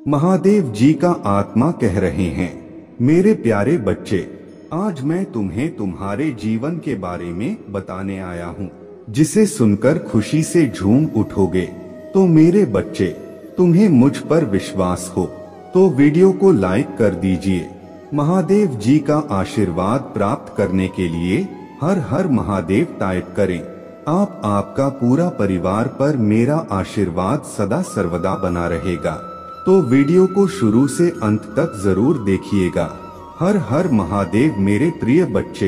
महादेव जी का आत्मा कह रहे हैं, मेरे प्यारे बच्चे, आज मैं तुम्हें तुम्हारे जीवन के बारे में बताने आया हूँ, जिसे सुनकर खुशी से झूम उठोगे। तो मेरे बच्चे, तुम्हें मुझ पर विश्वास हो तो वीडियो को लाइक कर दीजिए। महादेव जी का आशीर्वाद प्राप्त करने के लिए हर हर महादेव टाइप करें। आपका पूरा परिवार पर मेरा आशीर्वाद सदा सर्वदा बना रहेगा। तो वीडियो को शुरू से अंत तक जरूर देखिएगा। हर हर महादेव। मेरे प्रिय बच्चे,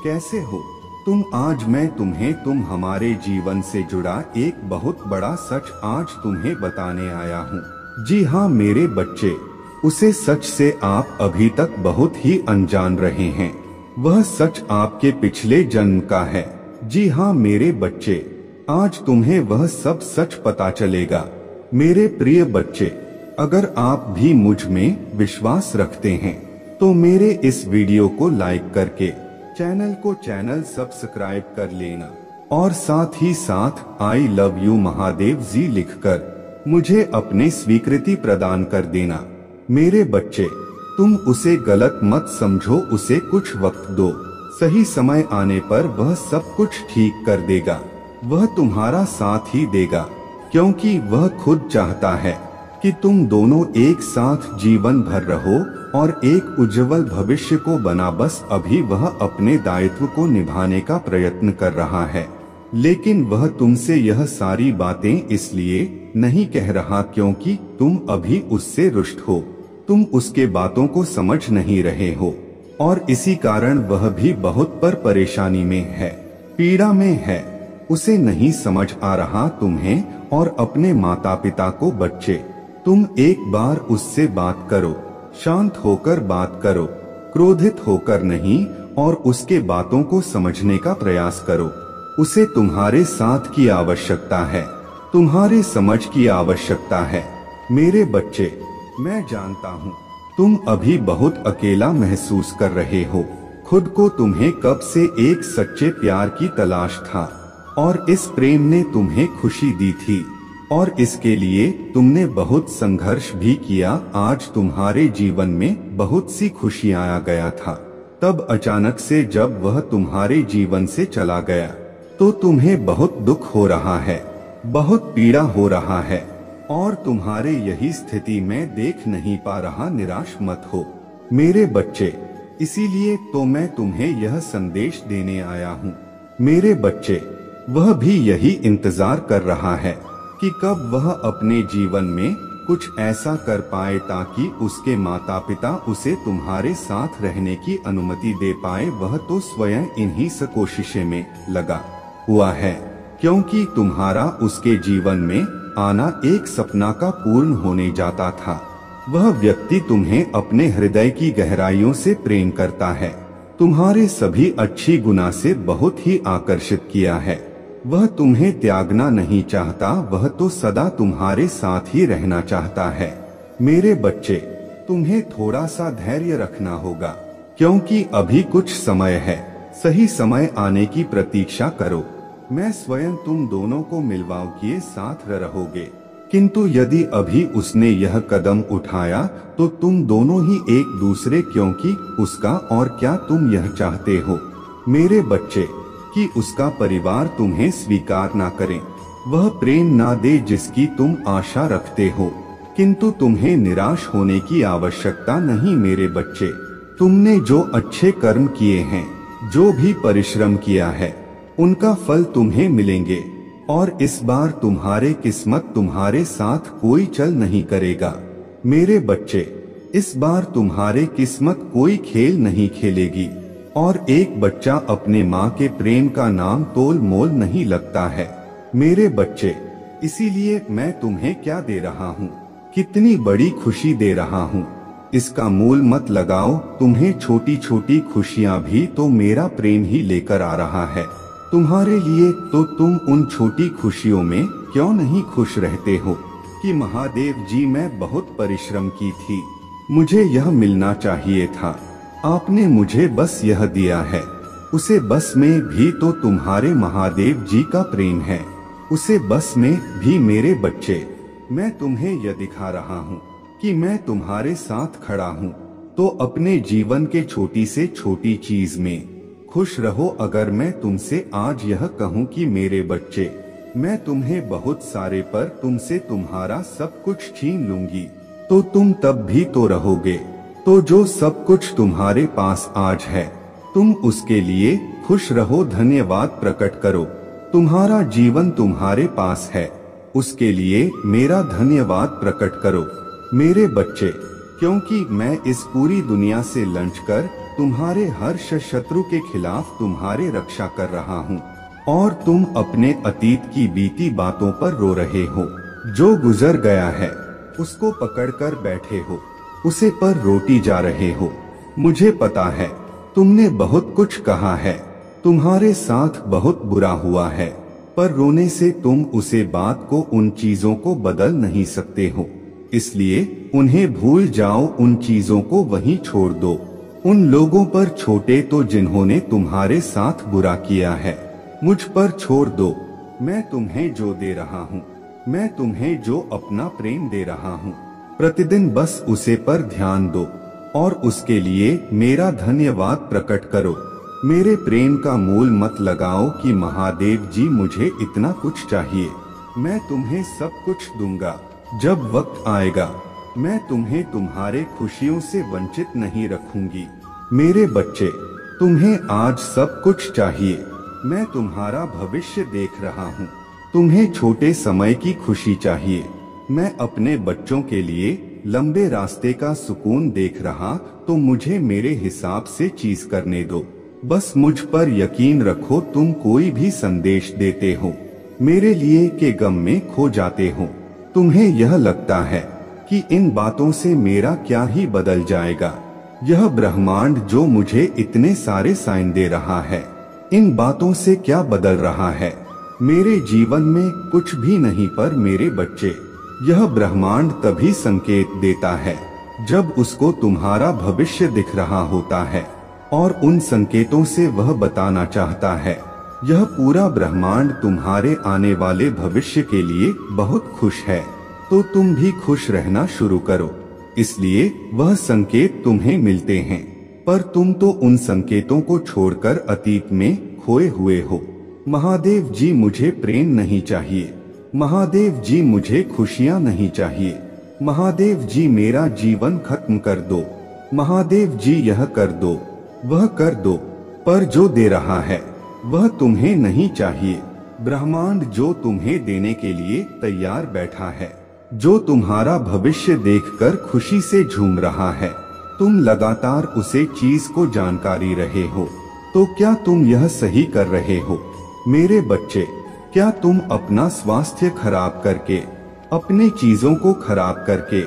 कैसे हो तुम? आज मैं तुम्हें हमारे जीवन से जुड़ा एक बहुत बड़ा सच आज तुम्हें बताने आया हूँ। जी हाँ मेरे बच्चे, उसे सच से आप अभी तक बहुत ही अनजान रहे हैं। वह सच आपके पिछले जन्म का है। जी हाँ मेरे बच्चे, आज तुम्हें वह सब सच पता चलेगा। मेरे प्रिय बच्चे, अगर आप भी मुझ में विश्वास रखते हैं तो मेरे इस वीडियो को लाइक करके चैनल सब्सक्राइब कर लेना और साथ ही साथ आई लव यू महादेव जी लिखकर मुझे अपने स्वीकृति प्रदान कर देना। मेरे बच्चे, तुम उसे गलत मत समझो, उसे कुछ वक्त दो। सही समय आने पर वह सब कुछ ठीक कर देगा। वह तुम्हारा साथ ही देगा, क्योंकि वह खुद चाहता है कि तुम दोनों एक साथ जीवन भर रहो और एक उज्जवल भविष्य को बना। बस अभी वह अपने दायित्व को निभाने का प्रयत्न कर रहा है, लेकिन वह तुमसे यह सारी बातें इसलिए नहीं कह रहा क्योंकि तुम अभी उससे रुष्ट हो। तुम उसके बातों को समझ नहीं रहे हो और इसी कारण वह भी बहुत परेशानी में है, पीड़ा में है। उसे नहीं समझ आ रहा तुम्हें और अपने माता पिता को। बच्चे, तुम एक बार उससे बात करो, शांत होकर बात करो, क्रोधित होकर नहीं, और उसके बातों को समझने का प्रयास करो। उसे तुम्हारे साथ की आवश्यकता है, तुम्हारे समझ की आवश्यकता है। मेरे बच्चे, मैं जानता हूँ तुम अभी बहुत अकेला महसूस कर रहे हो खुद को। तुम्हें कब से एक सच्चे प्यार की तलाश था और इस प्रेम ने तुम्हें खुशी दी थी और इसके लिए तुमने बहुत संघर्ष भी किया। आज तुम्हारे जीवन में बहुत सी खुशियां आ गया था, तब अचानक से जब वह तुम्हारे जीवन से चला गया तो तुम्हें बहुत दुख हो रहा है, बहुत पीड़ा हो रहा है और तुम्हारे यही स्थिति में देख नहीं पा रहा। निराश मत हो मेरे बच्चे, इसीलिए तो मैं तुम्हें यह संदेश देने आया हूँ। मेरे बच्चे, वह भी यही इंतजार कर रहा है कि कब वह अपने जीवन में कुछ ऐसा कर पाए ताकि उसके माता पिता उसे तुम्हारे साथ रहने की अनुमति दे पाए। वह तो स्वयं इन्हीं से कोशिशें में लगा हुआ है, क्योंकि तुम्हारा उसके जीवन में आना एक सपना का पूर्ण होने जाता था। वह व्यक्ति तुम्हें अपने हृदय की गहराइयों से प्रेम करता है, तुम्हारे सभी अच्छी गुना से बहुत ही आकर्षित किया है। वह तुम्हें त्यागना नहीं चाहता, वह तो सदा तुम्हारे साथ ही रहना चाहता है। मेरे बच्चे, तुम्हें थोड़ा सा धैर्य रखना होगा, क्योंकि अभी कुछ समय है। सही समय आने की प्रतीक्षा करो। मैं स्वयं तुम दोनों को मिलवाऊं किए साथ रहोगे, किंतु यदि अभी उसने यह कदम उठाया तो तुम दोनों ही एक दूसरे, क्योंकि उसका और क्या तुम यह चाहते हो मेरे बच्चे कि उसका परिवार तुम्हें स्वीकार ना करे, वह प्रेम ना दे जिसकी तुम आशा रखते हो। किंतु तुम्हें निराश होने की आवश्यकता नहीं मेरे बच्चे। तुमने जो अच्छे कर्म किए हैं, जो भी परिश्रम किया है, उनका फल तुम्हें मिलेंगे और इस बार तुम्हारे किस्मत तुम्हारे साथ कोई चल नहीं करेगा मेरे बच्चे। इस बार तुम्हारे किस्मत कोई खेल नहीं खेलेगी और एक बच्चा अपने माँ के प्रेम का नाम तोल मोल नहीं लगता है मेरे बच्चे। इसीलिए मैं तुम्हें क्या दे रहा हूँ, कितनी बड़ी खुशी दे रहा हूँ, इसका मूल मत लगाओ। तुम्हें छोटी छोटी खुशियाँ भी तो मेरा प्रेम ही लेकर आ रहा है तुम्हारे लिए। तो तुम उन छोटी खुशियों में क्यों नहीं खुश रहते हो कि महादेव जी मैं बहुत परिश्रम की थी, मुझे यह मिलना चाहिए था, आपने मुझे बस यह दिया है। उसे बस में भी तो तुम्हारे महादेव जी का प्रेम है, उसे बस में भी मेरे बच्चे मैं तुम्हें यह दिखा रहा हूँ कि मैं तुम्हारे साथ खड़ा हूँ। तो अपने जीवन के छोटी से छोटी चीज में खुश रहो। अगर मैं तुमसे आज यह कहूँ कि मेरे बच्चे, मैं तुम्हें बहुत सारे पर तुमसे तुम्हारा सब कुछ छीन लूंगी, तो तुम तब भी तो रहोगे। तो जो सब कुछ तुम्हारे पास आज है, तुम उसके लिए खुश रहो, धन्यवाद प्रकट करो। तुम्हारा जीवन तुम्हारे पास है, उसके लिए मेरा धन्यवाद प्रकट करो मेरे बच्चे, क्योंकि मैं इस पूरी दुनिया से लड़कर तुम्हारे हर शत्रु के खिलाफ तुम्हारे रक्षा कर रहा हूँ। और तुम अपने अतीत की बीती बातों पर रो रहे हो। जो गुजर गया है उसको पकड़कर बैठे हो, उसे पर रोटी जा रहे हो। मुझे पता है तुमने बहुत कुछ कहा है, तुम्हारे साथ बहुत बुरा हुआ है, पर रोने से तुम उसे बात को, उन चीजों को बदल नहीं सकते हो। इसलिए उन्हें भूल जाओ, उन चीजों को वहीं छोड़ दो। उन लोगों पर छोटे तो जिन्होंने तुम्हारे साथ बुरा किया है, मुझ पर छोड़ दो। मैं तुम्हें जो दे रहा हूँ, मैं तुम्हें जो अपना प्रेम दे रहा हूँ, प्रतिदिन बस उसे पर ध्यान दो और उसके लिए मेरा धन्यवाद प्रकट करो। मेरे प्रेम का मूल मत लगाओ कि महादेव जी मुझे इतना कुछ चाहिए। मैं तुम्हें सब कुछ दूंगा। जब वक्त आएगा मैं तुम्हें तुम्हारे खुशियों से वंचित नहीं रखूंगी। मेरे बच्चे, तुम्हें आज सब कुछ चाहिए। मैं तुम्हारा भविष्य देख रहा हूँ। तुम्हें छोटे समय की खुशी चाहिए। मैं अपने बच्चों के लिए लंबे रास्ते का सुकून देख रहा, तो मुझे मेरे हिसाब से चीज करने दो। बस मुझ पर यकीन रखो। तुम कोई भी संदेश देते हो मेरे लिए के गम में खो जाते हो। तुम्हें यह लगता है कि इन बातों से मेरा क्या ही बदल जाएगा। यह ब्रह्मांड जो मुझे इतने सारे साइन दे रहा है, इन बातों से क्या बदल रहा है? मेरे जीवन में कुछ भी नहीं। पर मेरे बच्चे, यह ब्रह्मांड तभी संकेत देता है जब उसको तुम्हारा भविष्य दिख रहा होता है और उन संकेतों से वह बताना चाहता है। यह पूरा ब्रह्मांड तुम्हारे आने वाले भविष्य के लिए बहुत खुश है, तो तुम भी खुश रहना शुरू करो। इसलिए वह संकेत तुम्हें मिलते हैं, पर तुम तो उन संकेतों को छोड़कर अतीत में खोए हुए हो। महादेव जी मुझे प्रेम नहीं चाहिए। महादेव जी मुझे खुशियाँ नहीं चाहिए। महादेव जी मेरा जीवन खत्म कर दो। महादेव जी यह कर दो, वह कर दो। पर जो दे रहा है वह तुम्हें नहीं चाहिए। ब्रह्मांड जो तुम्हें देने के लिए तैयार बैठा है, जो तुम्हारा भविष्य देखकर खुशी से झूम रहा है, तुम लगातार उसे चीज को जानकारी रहे हो। तो क्या तुम यह सही कर रहे हो? मेरे बच्चे, क्या तुम अपना स्वास्थ्य खराब करके, अपने चीजों को खराब करके,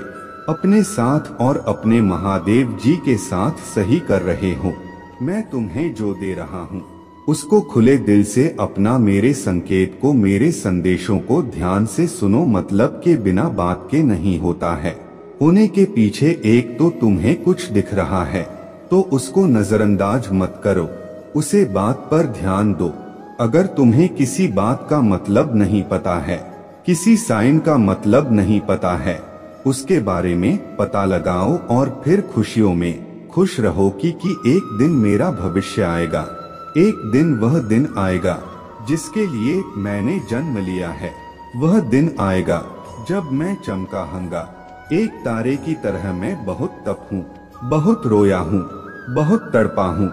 अपने साथ और अपने महादेव जी के साथ सही कर रहे हो? मैं तुम्हें जो दे रहा हूँ उसको खुले दिल से अपना, मेरे संकेत को, मेरे संदेशों को ध्यान से सुनो। मतलब के बिना बात के नहीं होता है। होने के पीछे एक तो तुम्हें कुछ दिख रहा है, तो उसको नजरअंदाज मत करो, उसे बात पर ध्यान दो। अगर तुम्हें किसी बात का मतलब नहीं पता है, किसी साइन का मतलब नहीं पता है, उसके बारे में पता लगाओ और फिर खुशियों में खुश रहो कि एक दिन मेरा भविष्य आएगा। एक दिन वह दिन आएगा जिसके लिए मैंने जन्म लिया है। वह दिन आएगा जब मैं चमकाऊंगा एक तारे की तरह। मैं बहुत तपूं, बहुत रोया हूँ, बहुत तड़पा हूँ।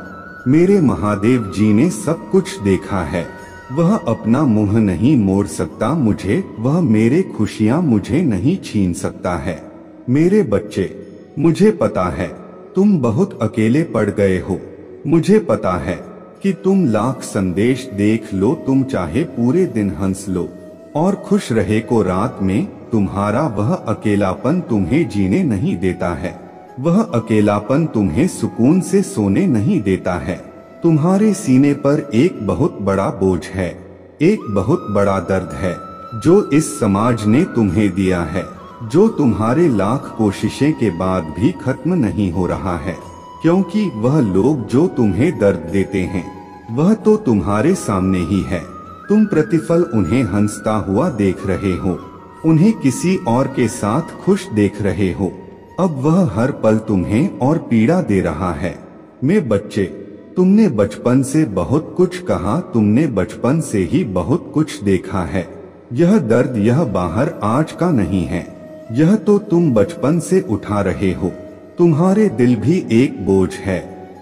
मेरे महादेव जी ने सब कुछ देखा है। वह अपना मुंह नहीं मोड़ सकता मुझे, वह मेरे खुशियाँ मुझे नहीं छीन सकता है। मेरे बच्चे, मुझे पता है तुम बहुत अकेले पड़ गए हो। मुझे पता है कि तुम लाख संदेश देख लो, तुम चाहे पूरे दिन हंस लो और खुश रहे को, रात में तुम्हारा वह अकेलापन तुम्हें जीने नहीं देता है। वह अकेलापन तुम्हें सुकून से सोने नहीं देता है। तुम्हारे सीने पर एक बहुत बड़ा बोझ है, एक बहुत बड़ा दर्द है जो इस समाज ने तुम्हें दिया है, जो तुम्हारे लाख कोशिशें के बाद भी खत्म नहीं हो रहा है। क्योंकि वह लोग जो तुम्हें दर्द देते हैं वह तो तुम्हारे सामने ही है। तुम प्रतिफल उन्हें हंसता हुआ देख रहे हो, उन्हें किसी और के साथ खुश देख रहे हो। अब वह हर पल तुम्हें और पीड़ा दे रहा है। मेरे बच्चे, तुमने बचपन से बहुत कुछ कहा, तुमने बचपन से ही बहुत कुछ देखा है। यह दर्द, यह बाहर आज का नहीं है, यह तो तुम बचपन से उठा रहे हो। तुम्हारे दिल भी एक बोझ है,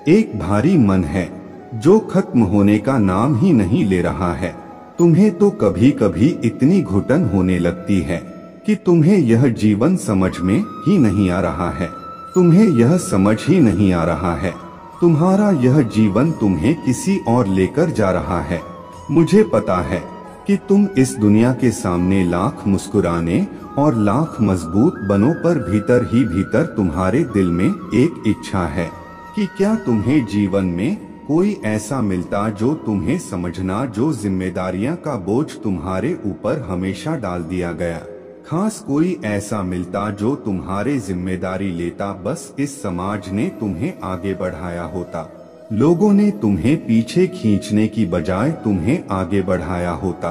एक भारी मन है जो खत्म होने का नाम ही नहीं ले रहा है। तुम्हें तो कभी कभी इतनी घुटन होने लगती है कि तुम्हें यह जीवन समझ में ही नहीं आ रहा है। तुम्हें यह समझ ही नहीं आ रहा है तुम्हारा यह जीवन तुम्हें किसी और लेकर जा रहा है। मुझे पता है कि तुम इस दुनिया के सामने लाख मुस्कुराने और लाख मजबूत बनो, पर भीतर ही भीतर तुम्हारे दिल में एक इच्छा है कि क्या तुम्हें जीवन में कोई ऐसा मिलता जो तुम्हें समझना, जो जिम्मेदारियां का बोझ तुम्हारे ऊपर हमेशा डाल दिया गया। खास कोई ऐसा मिलता जो तुम्हारे जिम्मेदारी लेता। बस इस समाज ने तुम्हें आगे बढ़ाया होता, लोगों ने तुम्हें पीछे खींचने की बजाय तुम्हें आगे बढ़ाया होता,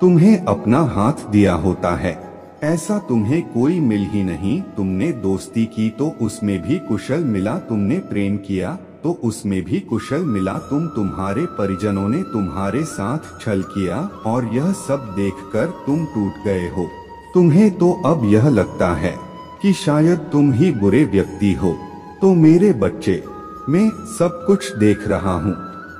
तुम्हें अपना हाथ दिया होता है। ऐसा तुम्हें कोई मिल ही नहीं। तुमने दोस्ती की तो उसमें भी कुशल मिला, तुमने प्रेम किया तो उसमें भी कुशल मिला। तुम्हारे परिजनों ने तुम्हारे साथ छल किया और यह सब देखकर तुम टूट गए हो। तुम्हें तो अब यह लगता है कि शायद तुम ही बुरे व्यक्ति हो। तो मेरे बच्चे, मैं सब कुछ देख रहा हूँ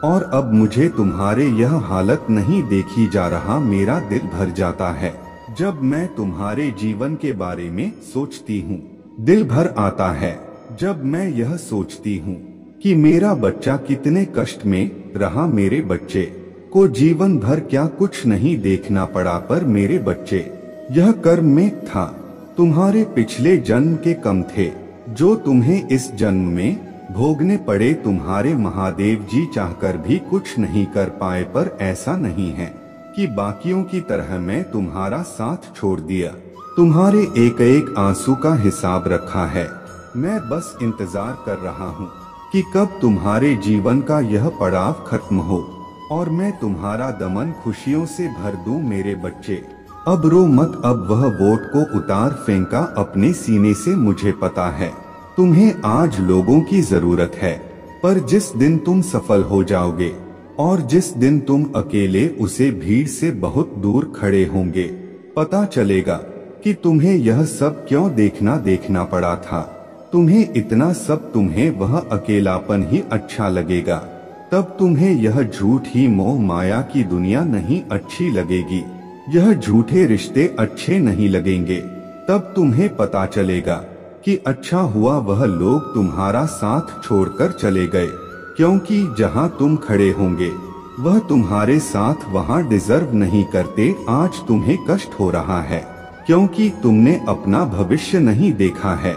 और अब मुझे तुम्हारे यह हालत नहीं देखी जा रहा। मेरा दिल भर जाता है जब मैं तुम्हारे जीवन के बारे में सोचती हूँ। दिल भर आता है जब मैं यह सोचती हूँ कि मेरा बच्चा कितने कष्ट में रहा। मेरे बच्चे को जीवन भर क्या कुछ नहीं देखना पड़ा, पर मेरे बच्चे यह कर्म में था। तुम्हारे पिछले जन्म के कम थे जो तुम्हें इस जन्म में भोगने पड़े। तुम्हारे महादेव जी चाहकर भी कुछ नहीं कर पाए, पर ऐसा नहीं है कि बाकियों की तरह मैं तुम्हारा साथ छोड़ दिया। तुम्हारे एक एक आंसू का हिसाब रखा है। मैं बस इंतजार कर रहा हूँ कि कब तुम्हारे जीवन का यह पड़ाव खत्म हो और मैं तुम्हारा दमन खुशियों से भर दूं। मेरे बच्चे, अब रो मत। अब वह वोट को उतार फेंका अपने सीने से। मुझे पता है तुम्हें आज लोगों की जरूरत है, पर जिस दिन तुम सफल हो जाओगे और जिस दिन तुम अकेले उसे भीड़ से बहुत दूर खड़े होंगे, पता चलेगा कि तुम्हें यह सब क्यों देखना पड़ा था। तुम्हें इतना सब, तुम्हें वह अकेलापन ही अच्छा लगेगा। तब तुम्हें यह झूठ ही मोह माया की दुनिया नहीं अच्छी लगेगी, यह झूठे रिश्ते अच्छे नहीं लगेंगे। तब तुम्हें पता चलेगा कि अच्छा हुआ वह लोग तुम्हारा साथ छोड़कर चले गए, क्योंकि जहां तुम खड़े होंगे वह तुम्हारे साथ वहां डिजर्व नहीं करते। आज तुम्हें कष्ट हो रहा है क्योंकि तुमने अपना भविष्य नहीं देखा है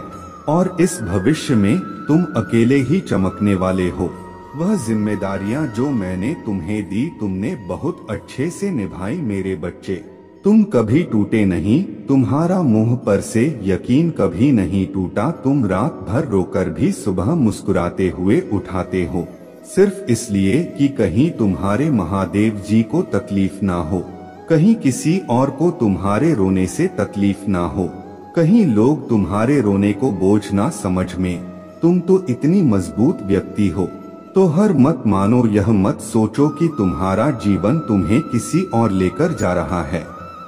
और इस भविष्य में तुम अकेले ही चमकने वाले हो। वह जिम्मेदारियां जो मैंने तुम्हें दी तुमने बहुत अच्छे से निभाई। मेरे बच्चे, तुम कभी टूटे नहीं, तुम्हारा मुंह पर से यकीन कभी नहीं टूटा। तुम रात भर रोकर भी सुबह मुस्कुराते हुए उठाते हो, सिर्फ इसलिए कि कहीं तुम्हारे महादेव जी को तकलीफ ना हो, कहीं किसी और को तुम्हारे रोने से तकलीफ ना हो, कहीं लोग तुम्हारे रोने को बोझ ना समझ में। तुम तो इतनी मजबूत व्यक्ति हो तो हर मत मानो, यह मत सोचो कि तुम्हारा जीवन तुम्हें किसी और लेकर जा रहा है,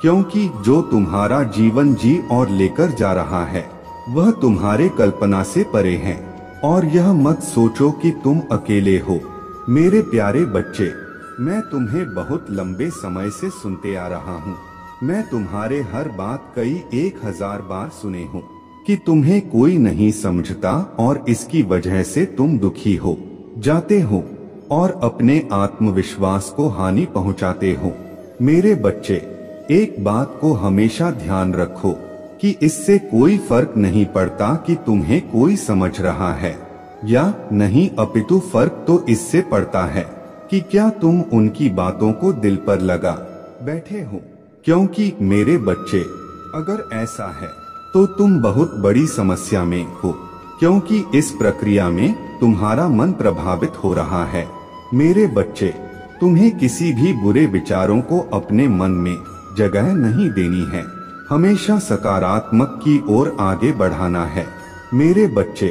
क्योंकि जो तुम्हारा जीवन जी और लेकर जा रहा है वह तुम्हारे कल्पना से परे है। और यह मत सोचो कि तुम अकेले हो। मेरे प्यारे बच्चे, मैं तुम्हें बहुत लंबे समय से सुनते आ रहा हूँ। मैं तुम्हारे हर बात कई 1000 बार सुने हूँ कि तुम्हें कोई नहीं समझता और इसकी वजह से तुम दुखी हो जाते हो और अपने आत्मविश्वास को हानि पहुँचाते हो। मेरे बच्चे, एक बात को हमेशा ध्यान रखो कि इससे कोई फर्क नहीं पड़ता कि तुम्हें कोई समझ रहा है या नहीं, अपितु फर्क तो इससे पड़ता है कि क्या तुम उनकी बातों को दिल पर लगा बैठे हो। क्योंकि मेरे बच्चे, अगर ऐसा है तो तुम बहुत बड़ी समस्या में हो, क्योंकि इस प्रक्रिया में तुम्हारा मन प्रभावित हो रहा है। मेरे बच्चे, तुम्हें किसी भी बुरे विचारों को अपने मन में जगह नहीं देनी है, हमेशा सकारात्मक की ओर आगे बढ़ाना है। मेरे बच्चे,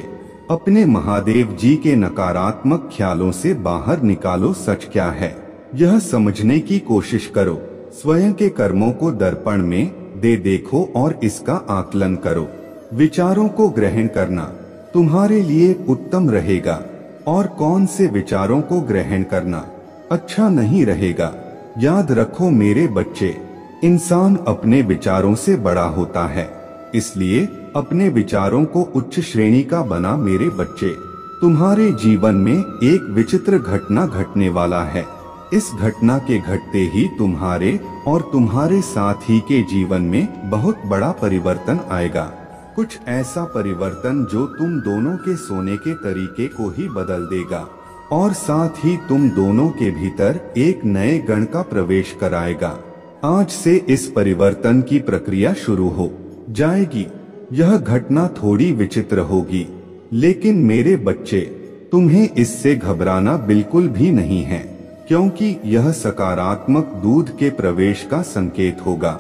अपने महादेव जी के नकारात्मक ख्यालों से बाहर निकालो। सच क्या है यह समझने की कोशिश करो। स्वयं के कर्मों को दर्पण में दे देखो और इसका आकलन करो। विचारों को ग्रहण करना तुम्हारे लिए उत्तम रहेगा और कौन से विचारों को ग्रहण करना अच्छा नहीं रहेगा। याद रखो मेरे बच्चे, इंसान अपने विचारों से बड़ा होता है, इसलिए अपने विचारों को उच्च श्रेणी का बना। मेरे बच्चे, तुम्हारे जीवन में एक विचित्र घटना घटने वाला है। इस घटना के घटते ही तुम्हारे और तुम्हारे साथी के जीवन में बहुत बड़ा परिवर्तन आएगा। कुछ ऐसा परिवर्तन जो तुम दोनों के सोने के तरीके को ही बदल देगा और साथ ही तुम दोनों के भीतर एक नए गण का प्रवेश कराएगा। आज से इस परिवर्तन की प्रक्रिया शुरू हो जाएगी। यह घटना थोड़ी विचित्र होगी, लेकिन मेरे बच्चे, तुम्हें इससे घबराना बिल्कुल भी नहीं है, क्योंकि यह सकारात्मक दूध के प्रवेश का संकेत होगा।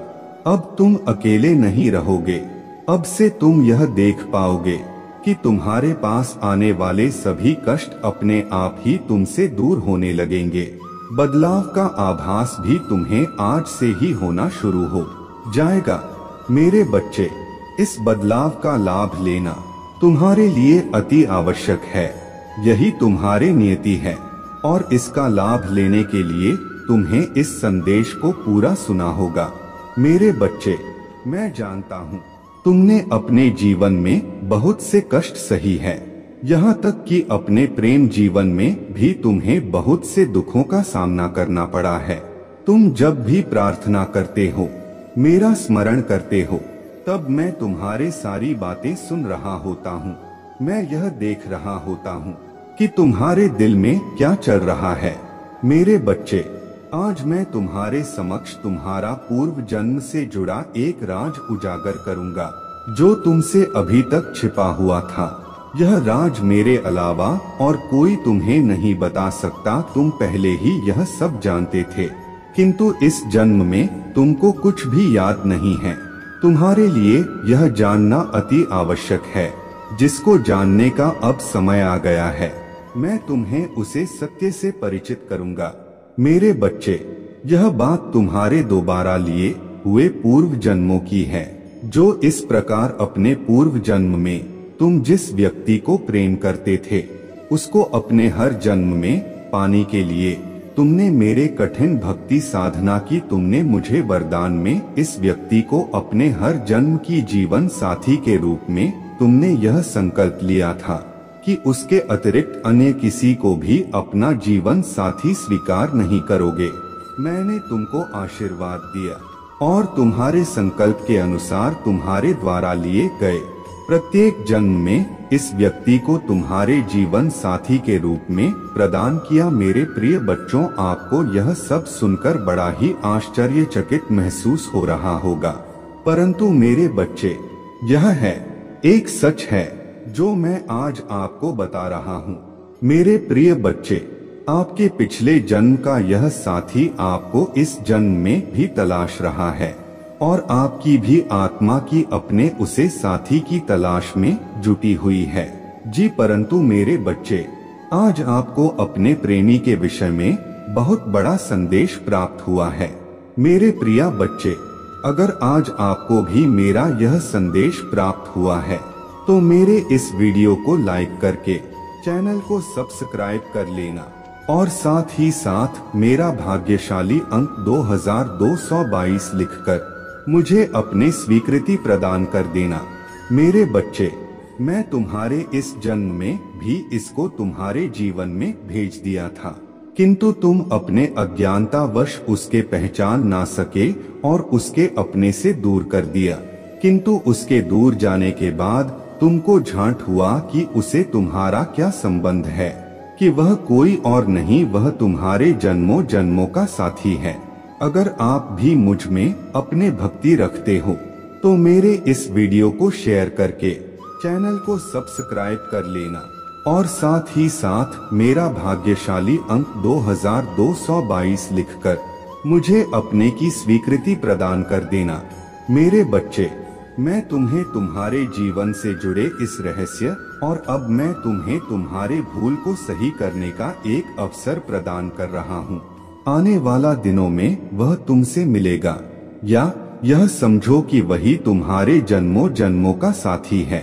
अब तुम अकेले नहीं रहोगे। अब से तुम यह देख पाओगे कि तुम्हारे पास आने वाले सभी कष्ट अपने आप ही तुमसे दूर होने लगेंगे। बदलाव का आभास भी तुम्हें आज से ही होना शुरू हो जाएगा। मेरे बच्चे, इस बदलाव का लाभ लेना तुम्हारे लिए अति आवश्यक है। यही तुम्हारी नियति है और इसका लाभ लेने के लिए तुम्हें इस संदेश को पूरा सुना होगा। मेरे बच्चे, मैं जानता हूँ तुमने अपने जीवन में बहुत से कष्ट सही है, यहाँ तक कि अपने प्रेम जीवन में भी तुम्हें बहुत से दुखों का सामना करना पड़ा है। तुम जब भी प्रार्थना करते हो, मेरा स्मरण करते हो, तब मैं तुम्हारे सारी बातें सुन रहा होता हूँ। मैं यह देख रहा होता हूँ कि तुम्हारे दिल में क्या चल रहा है। मेरे बच्चे, आज मैं तुम्हारे समक्ष तुम्हारा पूर्व जन्म से जुड़ा एक राज उजागर करूंगा, जो तुमसे अभी तक छिपा हुआ था। यह राज मेरे अलावा और कोई तुम्हें नहीं बता सकता। तुम पहले ही यह सब जानते थे, किंतु इस जन्म में तुमको कुछ भी याद नहीं है। तुम्हारे लिए यह जानना अति आवश्यक है, जिसको जानने का अब समय आ गया है। मैं तुम्हें उसे सत्य से परिचित करूंगा। मेरे बच्चे, यह बात तुम्हारे दोबारा लिए हुए पूर्व जन्मों की है, जो इस प्रकार अपने पूर्व जन्म में तुम जिस व्यक्ति को प्रेम करते थे, उसको अपने हर जन्म में पाने के लिए तुमने मेरे कठिन भक्ति साधना की। तुमने मुझे वरदान में इस व्यक्ति को अपने हर जन्म की जीवन साथी के रूप में तुमने यह संकल्प लिया था कि उसके अतिरिक्त अन्य किसी को भी अपना जीवन साथी स्वीकार नहीं करोगे। मैंने तुमको आशीर्वाद दिया और तुम्हारे संकल्प के अनुसार तुम्हारे द्वारा लिए गए प्रत्येक जन्म में इस व्यक्ति को तुम्हारे जीवन साथी के रूप में प्रदान किया। मेरे प्रिय बच्चों, आपको यह सब सुनकर बड़ा ही आश्चर्यचकित महसूस हो रहा होगा, परंतु मेरे बच्चे, यह है एक सच है जो मैं आज आपको बता रहा हूँ। मेरे प्रिय बच्चे, आपके पिछले जन्म का यह साथी आपको इस जन्म में भी तलाश रहा है और आपकी भी आत्मा की अपने उसे साथी की तलाश में जुटी हुई है। जी, परंतु मेरे बच्चे, आज आपको अपने प्रेमी के विषय में बहुत बड़ा संदेश प्राप्त हुआ है। मेरे प्रिय बच्चे, अगर आज आपको भी मेरा यह संदेश प्राप्त हुआ है, तो मेरे इस वीडियो को लाइक करके चैनल को सब्सक्राइब कर लेना और साथ ही साथ मेरा भाग्यशाली अंक 2222 लिखकर मुझे अपने स्वीकृति प्रदान कर देना। मेरे बच्चे, मैं तुम्हारे इस जन्म में भी इसको तुम्हारे जीवन में भेज दिया था, किंतु तुम अपने अज्ञानतावश उसके पहचान ना सके और उसके अपने से दूर कर दिया। किंतु उसके दूर जाने के बाद तुमको झांट हुआ कि उसे तुम्हारा क्या संबंध है, कि वह कोई और नहीं, वह तुम्हारे जन्मों जन्मों का साथी है। अगर आप भी मुझ में अपने भक्ति रखते हो, तो मेरे इस वीडियो को शेयर करके चैनल को सब्सक्राइब कर लेना और साथ ही साथ मेरा भाग्यशाली अंक 2222 लिखकर मुझे अपने की स्वीकृति प्रदान कर देना। मेरे बच्चे, मैं तुम्हें तुम्हारे जीवन से जुड़े इस रहस्य और अब मैं तुम्हें तुम्हारे भूल को सही करने का एक अवसर प्रदान कर रहा हूँ। आने वाला दिनों में वह तुमसे मिलेगा, या यह समझो कि वही तुम्हारे जन्मों जन्मों का साथी है।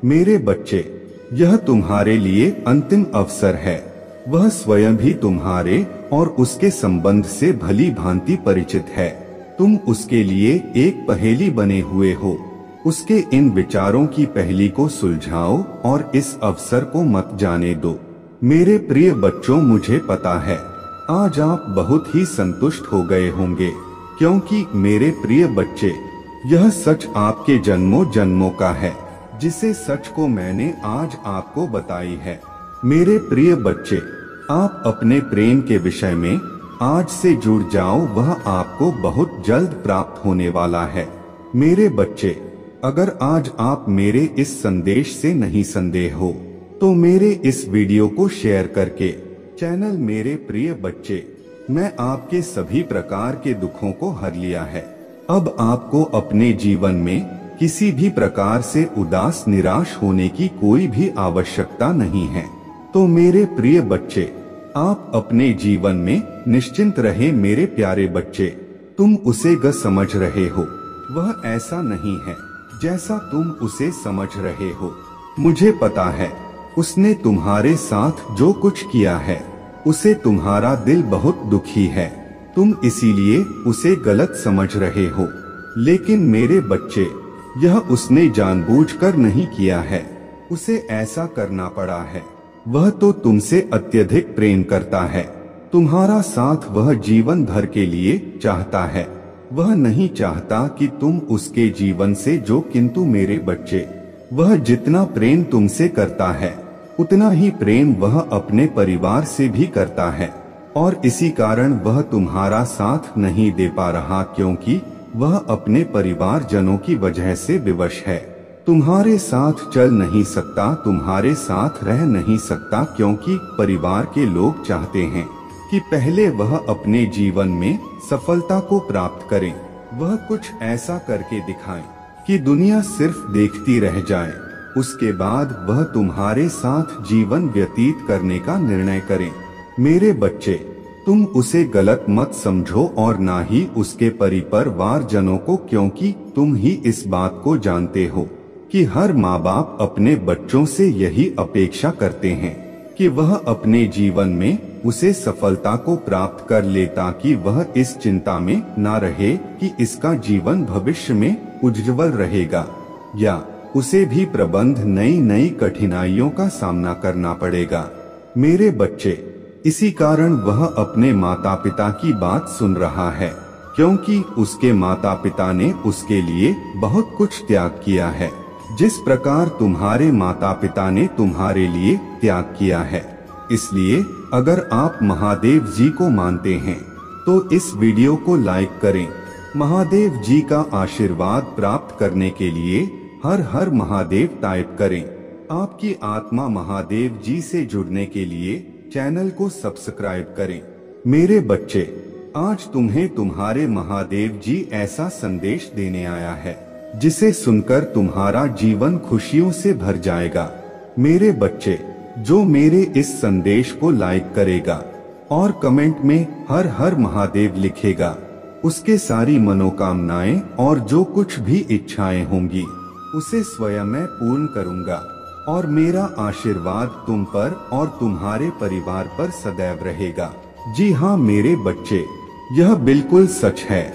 मेरे बच्चे, यह तुम्हारे लिए अंतिम अवसर है। वह स्वयं भी तुम्हारे और उसके संबंध से भली भांति परिचित है। तुम उसके लिए एक पहेली बने हुए हो। उसके इन विचारों की पहेली को सुलझाओ और इस अवसर को मत जाने दो। मेरे प्रिय बच्चों, मुझे पता है आज आप बहुत ही संतुष्ट हो गए होंगे, क्योंकि मेरे प्रिय बच्चे, यह सच आपके जन्मों जन्मों का है, जिसे सच को मैंने आज आपको बताई है। मेरे प्रिय बच्चे, आप अपने प्रेम के विषय में आज से जुड़ जाओ, वह आपको बहुत जल्द प्राप्त होने वाला है। मेरे बच्चे, अगर आज आप मेरे इस संदेश से नहीं संदेह हो, तो मेरे इस वीडियो को शेयर करके चैनल मेरे प्रिय बच्चे, मैं आपके सभी प्रकार के दुखों को हर लिया है। अब आपको अपने जीवन में किसी भी प्रकार से उदास निराश होने की कोई भी आवश्यकता नहीं है। तो मेरे प्रिय बच्चे, आप अपने जीवन में निश्चिंत रहे। मेरे प्यारे बच्चे, तुम उसे समझ रहे हो, वह ऐसा नहीं है जैसा तुम उसे समझ रहे हो। मुझे पता है उसने तुम्हारे साथ जो कुछ किया है, उसे तुम्हारा दिल बहुत दुखी है। तुम इसीलिए उसे गलत समझ रहे हो। लेकिन मेरे बच्चे, यह उसने जानबूझकर नहीं किया है, उसे ऐसा करना पड़ा है। वह तो तुमसे अत्यधिक प्रेम करता है। तुम्हारा साथ वह जीवन भर के लिए चाहता है। वह नहीं चाहता कि तुम उसके जीवन से जो, किंतु मेरे बच्चे, वह जितना प्रेम तुमसे करता है, उतना ही प्रेम वह अपने परिवार से भी करता है। और इसी कारण वह तुम्हारा साथ नहीं दे पा रहा, क्योंकि वह अपने परिवार जनों की वजह से विवश है। तुम्हारे साथ चल नहीं सकता, तुम्हारे साथ रह नहीं सकता, क्योंकि परिवार के लोग चाहते हैं कि पहले वह अपने जीवन में सफलता को प्राप्त करें। वह कुछ ऐसा करके दिखाएं कि दुनिया सिर्फ देखती रह जाए। उसके बाद वह तुम्हारे साथ जीवन व्यतीत करने का निर्णय करें। मेरे बच्चे, तुम उसे गलत मत समझो और ना ही उसके परिवार जनों को, क्योंकि तुम ही इस बात को जानते हो कि हर माँ बाप अपने बच्चों से यही अपेक्षा करते हैं कि वह अपने जीवन में उसे सफलता को प्राप्त कर ले, ताकि वह इस चिंता में ना रहे कि इसका जीवन भविष्य में उज्ज्वल रहेगा, या उसे भी प्रबंध नई नई कठिनाइयों का सामना करना पड़ेगा। मेरे बच्चे, इसी कारण वह अपने माता पिता की बात सुन रहा है, क्योंकि उसके माता पिता ने उसके लिए बहुत कुछ त्याग किया है, जिस प्रकार तुम्हारे माता पिता ने तुम्हारे लिए त्याग किया है। इसलिए अगर आप महादेव जी को मानते हैं तो इस वीडियो को लाइक करें। महादेव जी का आशीर्वाद प्राप्त करने के लिए हर हर महादेव टाइप करें। आपकी आत्मा महादेव जी से जुड़ने के लिए चैनल को सब्सक्राइब करें। मेरे बच्चे, आज तुम्हें तुम्हारे महादेव जी ऐसा संदेश देने आया है जिसे सुनकर तुम्हारा जीवन खुशियों से भर जाएगा। मेरे बच्चे, जो मेरे इस संदेश को लाइक करेगा और कमेंट में हर हर महादेव लिखेगा, उसके सारी मनोकामनाएं और जो कुछ भी इच्छाएं होंगी उसे स्वयं मैं पूर्ण करूंगा, और मेरा आशीर्वाद तुम पर और तुम्हारे परिवार पर सदैव रहेगा। जी हाँ मेरे बच्चे, यह बिल्कुल सच है।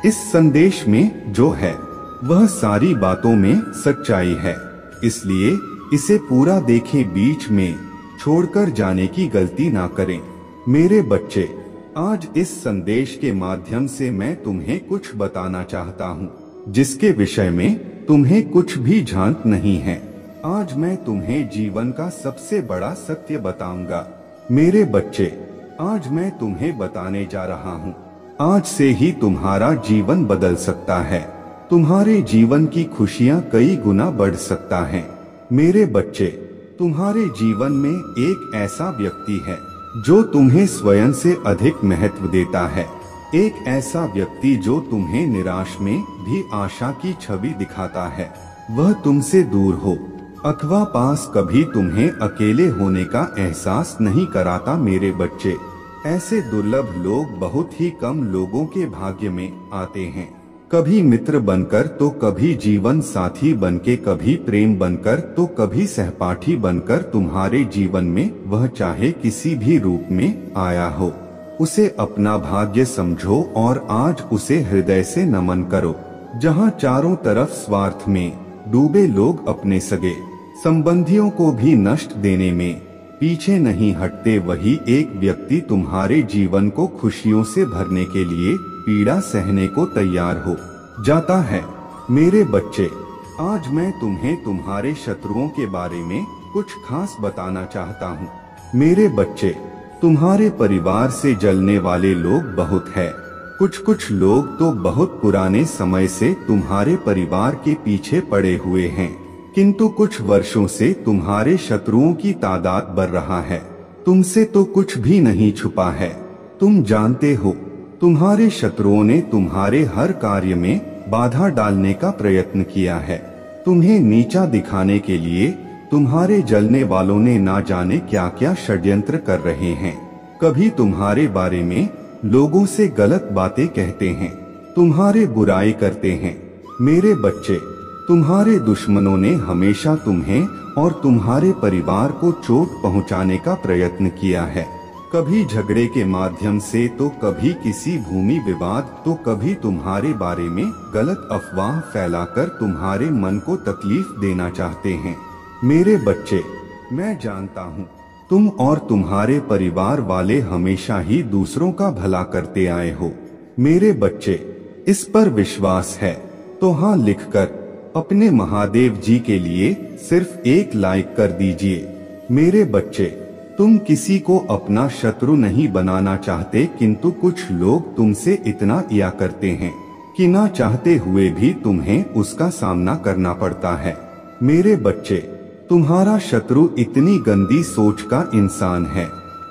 इस संदेश में जो है वह सारी बातों में सच्चाई है, इसलिए इसे पूरा देखें, बीच में छोड़कर जाने की गलती ना करें। मेरे बच्चे, आज इस संदेश के माध्यम से मैं तुम्हें कुछ बताना चाहता हूँ जिसके विषय में तुम्हें कुछ भी झांक नहीं है। आज मैं तुम्हें जीवन का सबसे बड़ा सत्य बताऊंगा। मेरे बच्चे, आज मैं तुम्हें बताने जा रहा हूँ, आज से ही तुम्हारा जीवन बदल सकता है। तुम्हारे जीवन की खुशियाँ कई गुना बढ़ सकता है। मेरे बच्चे, तुम्हारे जीवन में एक ऐसा व्यक्ति है जो तुम्हें स्वयं से अधिक महत्व देता है। एक ऐसा व्यक्ति जो तुम्हें निराश में भी आशा की छवि दिखाता है, वह तुमसे दूर हो अथवा पास कभी तुम्हें अकेले होने का एहसास नहीं कराता। मेरे बच्चे, ऐसे दुर्लभ लोग बहुत ही कम लोगों के भाग्य में आते हैं। कभी मित्र बनकर तो कभी जीवन साथी बनके, कभी प्रेम बनकर तो कभी सहपाठी बनकर तुम्हारे जीवन में वह चाहे किसी भी रूप में आया हो, उसे अपना भाग्य समझो और आज उसे हृदय से नमन करो। जहाँ चारों तरफ स्वार्थ में डूबे लोग अपने सगे संबंधियों को भी नष्ट देने में पीछे नहीं हटते, वही एक व्यक्ति तुम्हारे जीवन को खुशियों से भरने के लिए पीड़ा सहने को तैयार हो जाता है। मेरे बच्चे, आज मैं तुम्हें तुम्हारे शत्रुओं के बारे में कुछ खास बताना चाहता हूँ। मेरे बच्चे, तुम्हारे परिवार से जलने वाले लोग बहुत है। कुछ लोग तो बहुत पुराने समय से तुम्हारे परिवार के पीछे पड़े हुए हैं, किंतु कुछ वर्षों से तुम्हारे शत्रुओं की तादाद बढ़ रहा है। तुमसे तो कुछ भी नहीं छुपा है। तुम जानते हो, तुम्हारे शत्रुओं ने तुम्हारे हर कार्य में बाधा डालने का प्रयत्न किया है। तुम्हें नीचा दिखाने के लिए तुम्हारे जलने वालों ने ना जाने क्या क्या षड्यंत्र कर रहे हैं। कभी तुम्हारे बारे में लोगों से गलत बातें कहते हैं, तुम्हारे बुराई करते हैं। मेरे बच्चे, तुम्हारे दुश्मनों ने हमेशा तुम्हें और तुम्हारे परिवार को चोट पहुंचाने का प्रयत्न किया है। कभी झगड़े के माध्यम से, तो कभी किसी भूमि विवाद, तो कभी तुम्हारे बारे में गलत अफवाह फैलाकर तुम्हारे मन को तकलीफ देना चाहते हैं। मेरे बच्चे, मैं जानता हूँ तुम और तुम्हारे परिवार वाले हमेशा ही दूसरों का भला करते आए हो। मेरे बच्चे, इस पर विश्वास है तो हाँ लिखकर अपने महादेव जी के लिए सिर्फ एक लाइक कर दीजिए। मेरे बच्चे, तुम किसी को अपना शत्रु नहीं बनाना चाहते, किंतु कुछ लोग तुमसे इतना या करते हैं कि ना चाहते हुए भी तुम्हें उसका सामना करना पड़ता है। मेरे बच्चे, तुम्हारा शत्रु इतनी गंदी सोच का इंसान है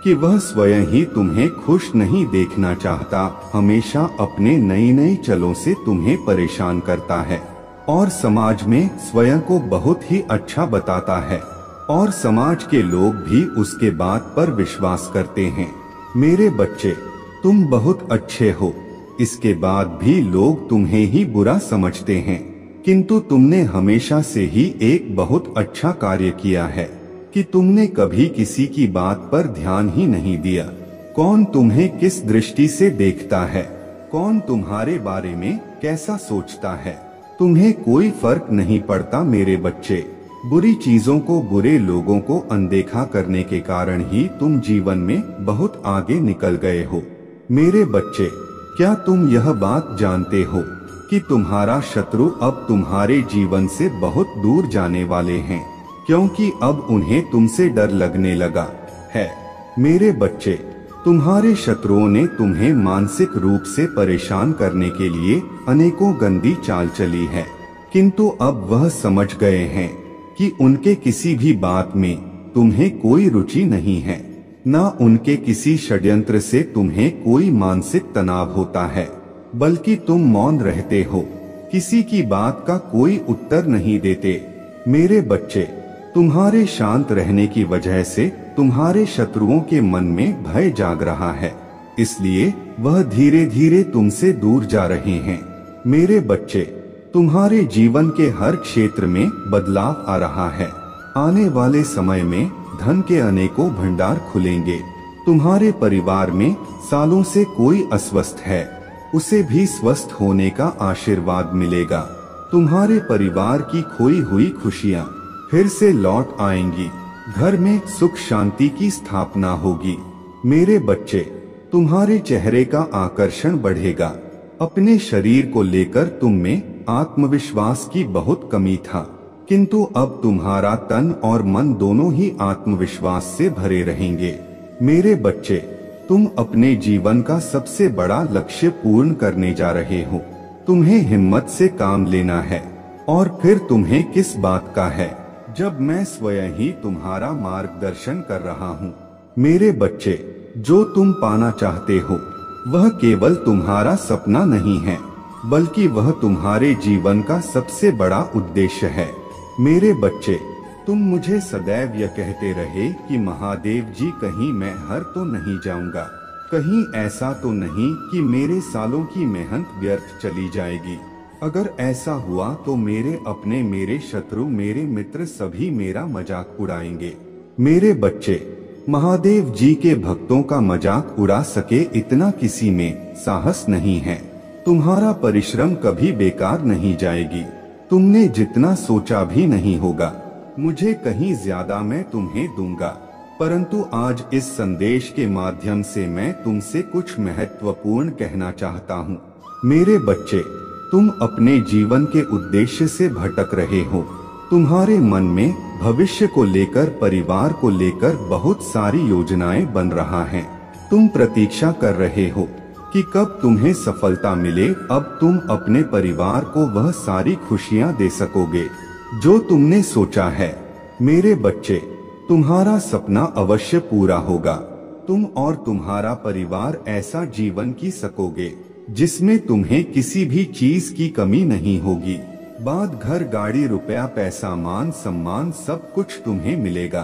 कि वह स्वयं ही तुम्हें खुश नहीं देखना चाहता। हमेशा अपने नई नई चलों से तुम्हें परेशान करता है और समाज में स्वयं को बहुत ही अच्छा बताता है और समाज के लोग भी उसके बात पर विश्वास करते हैं। मेरे बच्चे, तुम बहुत अच्छे हो, इसके बाद भी लोग तुम्हें ही बुरा समझते हैं, किंतु तुमने हमेशा से ही एक बहुत अच्छा कार्य किया है कि तुमने कभी किसी की बात पर ध्यान ही नहीं दिया। कौन तुम्हें किस दृष्टि से देखता है, कौन तुम्हारे बारे में कैसा सोचता है, तुम्हें कोई फर्क नहीं पड़ता। मेरे बच्चे, बुरी चीजों को, बुरे लोगों को अनदेखा करने के कारण ही तुम जीवन में बहुत आगे निकल गए हो। मेरे बच्चे, क्या तुम यह बात जानते हो कि तुम्हारा शत्रु अब तुम्हारे जीवन से बहुत दूर जाने वाले हैं, क्योंकि अब उन्हें तुमसे डर लगने लगा है। मेरे बच्चे, तुम्हारे शत्रुओं ने तुम्हें मानसिक रूप से परेशान करने के लिए अनेकों गंदी चाल चली है, किंतु अब वह समझ गए हैं कि उनके किसी भी बात में तुम्हें कोई रुचि नहीं है, ना उनके किसी षड्यंत्र से तुम्हें कोई मानसिक तनाव होता है, बल्कि तुम मौन रहते हो, किसी की बात का कोई उत्तर नहीं देते। मेरे बच्चे, तुम्हारे शांत रहने की वजह से तुम्हारे शत्रुओं के मन में भय जाग रहा है, इसलिए वह धीरे धीरे तुमसे दूर जा रहे हैं। मेरे बच्चे, तुम्हारे जीवन के हर क्षेत्र में बदलाव आ रहा है। आने वाले समय में धन के अनेकों भंडार खुलेंगे। तुम्हारे परिवार में सालों से कोई अस्वस्थ है, उसे भी स्वस्थ होने का आशीर्वाद मिलेगा। तुम्हारे परिवार की खोई हुई खुशियाँ फिर से लौट आएंगी, घर में सुख शांति की स्थापना होगी। मेरे बच्चे, तुम्हारे चेहरे का आकर्षण बढ़ेगा। अपने शरीर को लेकर तुम में आत्मविश्वास की बहुत कमी था, किंतु अब तुम्हारा तन और मन दोनों ही आत्मविश्वास से भरे रहेंगे। मेरे बच्चे, तुम अपने जीवन का सबसे बड़ा लक्ष्य पूर्ण करने जा रहे हो। तुम्हें हिम्मत से काम लेना है, और फिर तुम्हें किस बात का है जब मैं स्वयं ही तुम्हारा मार्गदर्शन कर रहा हूँ। मेरे बच्चे, जो तुम पाना चाहते हो वह केवल तुम्हारा सपना नहीं है, बल्कि वह तुम्हारे जीवन का सबसे बड़ा उद्देश्य है। मेरे बच्चे, तुम मुझे सदैव यह कहते रहे कि महादेव जी कहीं मैं हार तो नहीं जाऊंगा, कहीं ऐसा तो नहीं कि मेरे सालों की मेहनत व्यर्थ चली जाएगी। अगर ऐसा हुआ तो मेरे अपने, मेरे शत्रु, मेरे मित्र सभी मेरा मजाक उड़ाएंगे। मेरे बच्चे, महादेव जी के भक्तों का मजाक उड़ा सके इतना किसी में साहस नहीं है। तुम्हारा परिश्रम कभी बेकार नहीं जाएगी। तुमने जितना सोचा भी नहीं होगा। मुझे कहीं ज्यादा मैं तुम्हें दूंगा, परंतु आज इस संदेश के माध्यम से मैं तुमसे कुछ महत्वपूर्ण कहना चाहता हूँ। मेरे बच्चे, तुम अपने जीवन के उद्देश्य से भटक रहे हो। तुम्हारे मन में भविष्य को लेकर, परिवार को लेकर बहुत सारी योजनाएं बन रहा है। तुम प्रतीक्षा कर रहे हो कि कब तुम्हें सफलता मिले, अब तुम अपने परिवार को वह सारी खुशियां दे सकोगे जो तुमने सोचा है। मेरे बच्चे, तुम्हारा सपना अवश्य पूरा होगा। तुम और तुम्हारा परिवार ऐसा जीवन जी सकोगे जिसमें तुम्हें किसी भी चीज की कमी नहीं होगी। बाद घर, गाड़ी, रुपया, पैसा, मान सम्मान सब कुछ तुम्हें मिलेगा,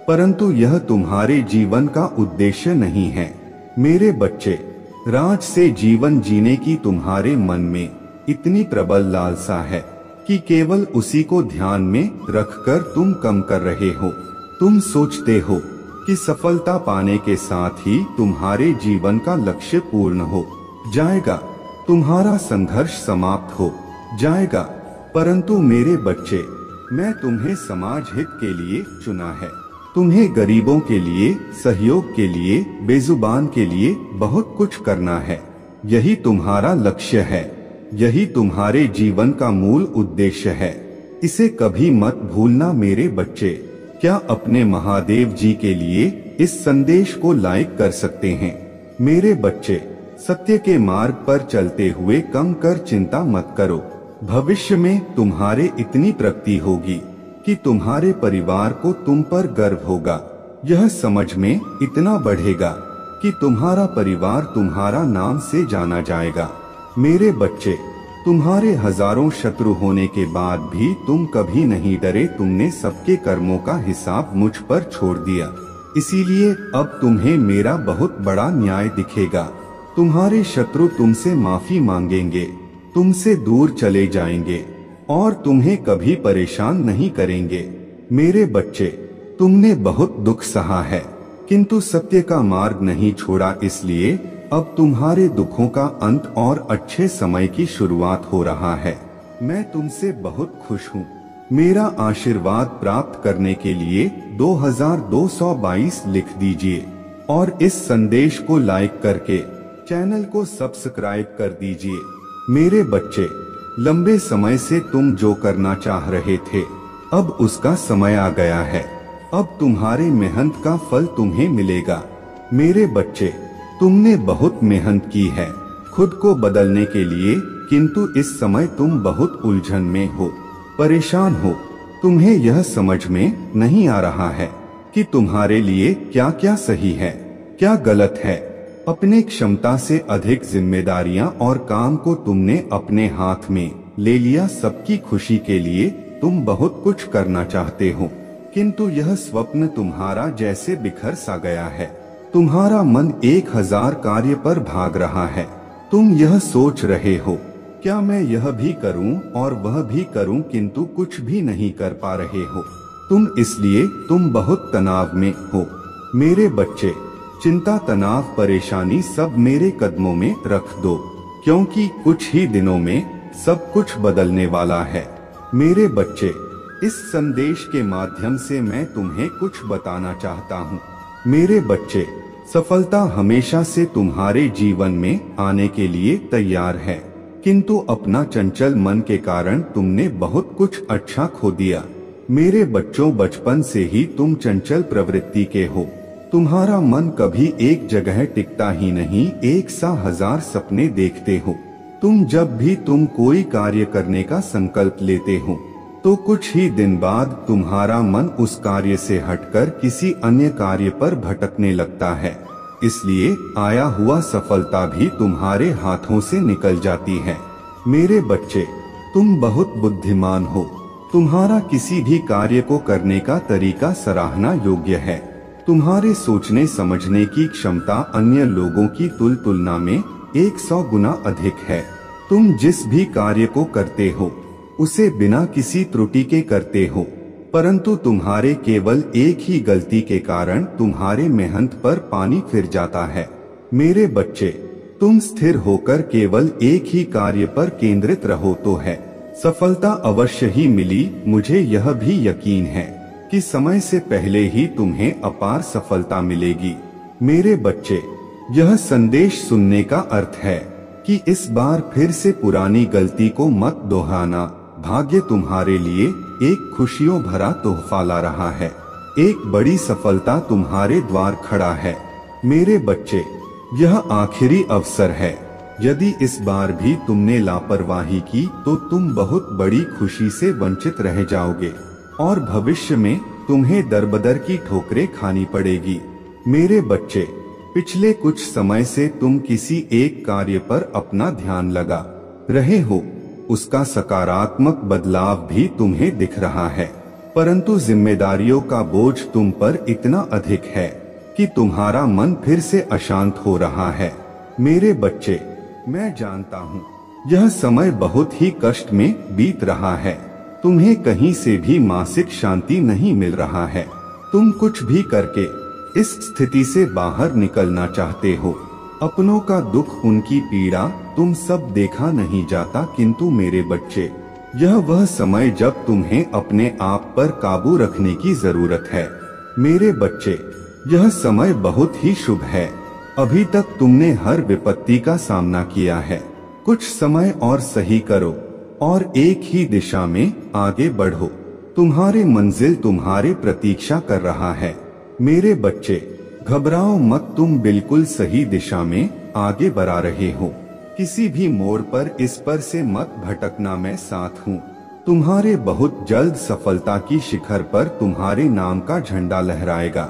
परंतु यह तुम्हारे जीवन का उद्देश्य नहीं है। मेरे बच्चे, राज से जीवन जीने की तुम्हारे मन में इतनी प्रबल लालसा है कि केवल उसी को ध्यान में रखकर तुम कम कर रहे हो। तुम सोचते हो कि सफलता पाने के साथ ही तुम्हारे जीवन का लक्ष्य पूर्ण हो जाएगा, तुम्हारा संघर्ष समाप्त हो जाएगा, परंतु मेरे बच्चे, मैं तुम्हें समाज हित के लिए चुना है। तुम्हें गरीबों के लिए, सहयोग के लिए, बेजुबान के लिए बहुत कुछ करना है। यही तुम्हारा लक्ष्य है, यही तुम्हारे जीवन का मूल उद्देश्य है। इसे कभी मत भूलना मेरे बच्चे। क्या अपने महादेव जी के लिए इस संदेश को लाइक कर सकते हैं? मेरे बच्चे, सत्य के मार्ग पर चलते हुए कम कर चिंता मत करो। भविष्य में तुम्हारे इतनी प्रगति होगी कि तुम्हारे परिवार को तुम पर गर्व होगा। यह समझ में इतना बढ़ेगा कि तुम्हारा परिवार तुम्हारा नाम से जाना जाएगा। मेरे बच्चे, तुम्हारे हजारों शत्रु होने के बाद भी तुम कभी नहीं डरे। तुमने सबके कर्मों का हिसाब मुझ पर छोड़ दिया, इसीलिए अब तुम्हें मेरा बहुत बड़ा न्याय दिखेगा। तुम्हारे शत्रु तुमसे माफी मांगेंगे, तुमसे दूर चले जाएंगे और तुम्हें कभी परेशान नहीं करेंगे। मेरे बच्चे, तुमने बहुत दुख सहा है, किंतु सत्य का मार्ग नहीं छोड़ा, इसलिए अब तुम्हारे दुखों का अंत और अच्छे समय की शुरुआत हो रहा है। मैं तुमसे बहुत खुश हूँ। मेरा आशीर्वाद प्राप्त करने के लिए 2222 लिख दीजिए और इस संदेश को लाइक करके चैनल को सब्सक्राइब कर दीजिए। मेरे बच्चे, लंबे समय से तुम जो करना चाह रहे थे, अब उसका समय आ गया है। अब तुम्हारे मेहनत का फल तुम्हें मिलेगा। मेरे बच्चे, तुमने बहुत मेहनत की है खुद को बदलने के लिए, किंतु इस समय तुम बहुत उलझन में हो, परेशान हो। तुम्हें यह समझ में नहीं आ रहा है कि तुम्हारे लिए क्या क्या सही है, क्या गलत है। अपने क्षमता से अधिक जिम्मेदारियां और काम को तुमने अपने हाथ में ले लिया। सबकी खुशी के लिए तुम बहुत कुछ करना चाहते हो, किंतु यह स्वप्न तुम्हारा जैसे बिखर सा गया है। तुम्हारा मन 1000 कार्य पर भाग रहा है। तुम यह सोच रहे हो, क्या मैं यह भी करूं और वह भी करूं, किंतु कुछ भी नहीं कर पा रहे हो। तुम बहुत तनाव में हो। मेरे बच्चे, चिंता, तनाव, परेशानी सब मेरे कदमों में रख दो, क्योंकि कुछ ही दिनों में सब कुछ बदलने वाला है। मेरे बच्चे, इस संदेश के माध्यम से मैं तुम्हें कुछ बताना चाहता हूँ। मेरे बच्चे, सफलता हमेशा से तुम्हारे जीवन में आने के लिए तैयार है, किंतु अपना चंचल मन के कारण तुमने बहुत कुछ अच्छा खो दिया। मेरे बच्चों, बचपन से ही तुम चंचल प्रवृत्ति के हो। तुम्हारा मन कभी एक जगह टिकता ही नहीं, एक सा हजार सपने देखते हो। जब भी तुम कोई कार्य करने का संकल्प लेते हो, तो कुछ ही दिन बाद तुम्हारा मन उस कार्य से हटकर किसी अन्य कार्य पर भटकने लगता है। इसलिए आया हुआ सफलता भी तुम्हारे हाथों से निकल जाती है। मेरे बच्चे, तुम बहुत बुद्धिमान हो। तुम्हारा किसी भी कार्य को करने का तरीका सराहना योग्य है। तुम्हारे सोचने समझने की क्षमता अन्य लोगों की तुलना में 100 गुना अधिक है। तुम जिस भी कार्य को करते हो उसे बिना किसी त्रुटि के करते हो, परंतु तुम्हारे केवल एक ही गलती के कारण तुम्हारे मेहनत पर पानी फिर जाता है। मेरे बच्चे, तुम स्थिर होकर केवल एक ही कार्य पर केंद्रित रहो तो है सफलता अवश्य ही मिली। मुझे यह भी यकीन है कि समय से पहले ही तुम्हें अपार सफलता मिलेगी। मेरे बच्चे, यह संदेश सुनने का अर्थ है कि इस बार फिर से पुरानी गलती को मत दोहराना। भाग्य तुम्हारे लिए एक खुशियों भरा तोहफा ला रहा है। एक बड़ी सफलता तुम्हारे द्वार खड़ा है। मेरे बच्चे, यह आखिरी अवसर है। यदि इस बार भी तुमने लापरवाही की तो तुम बहुत बड़ी खुशी से वंचित रह जाओगे और भविष्य में तुम्हें दरबदर की ठोकरें खानी पड़ेगी। मेरे बच्चे, पिछले कुछ समय से तुम किसी एक कार्य पर अपना ध्यान लगा रहे हो। उसका सकारात्मक बदलाव भी तुम्हें दिख रहा है, परंतु जिम्मेदारियों का बोझ तुम पर इतना अधिक है कि तुम्हारा मन फिर से अशांत हो रहा है। मेरे बच्चे, मैं जानता हूँ यह समय बहुत ही कष्ट में बीत रहा है। तुम्हें कहीं से भी मानसिक शांति नहीं मिल रहा है। तुम कुछ भी करके इस स्थिति से बाहर निकलना चाहते हो। अपनों का दुख, उनकी पीड़ा तुम सब देखा नहीं जाता, किंतु मेरे बच्चे, यह वह समय जब तुम्हें अपने आप पर काबू रखने की जरूरत है। मेरे बच्चे, यह समय बहुत ही शुभ है। अभी तक तुमने हर विपत्ति का सामना किया है। कुछ समय और सही करो और एक ही दिशा में आगे बढ़ो। तुम्हारी मंजिल तुम्हारे प्रतीक्षा कर रहा है। मेरे बच्चे, घबराओ मत, तुम बिल्कुल सही दिशा में आगे बढ़ा रहे हो। किसी भी मोड़ पर इस पर से मत भटकना, मैं साथ हूँ। तुम्हारे बहुत जल्द सफलता की शिखर पर तुम्हारे नाम का झंडा लहराएगा।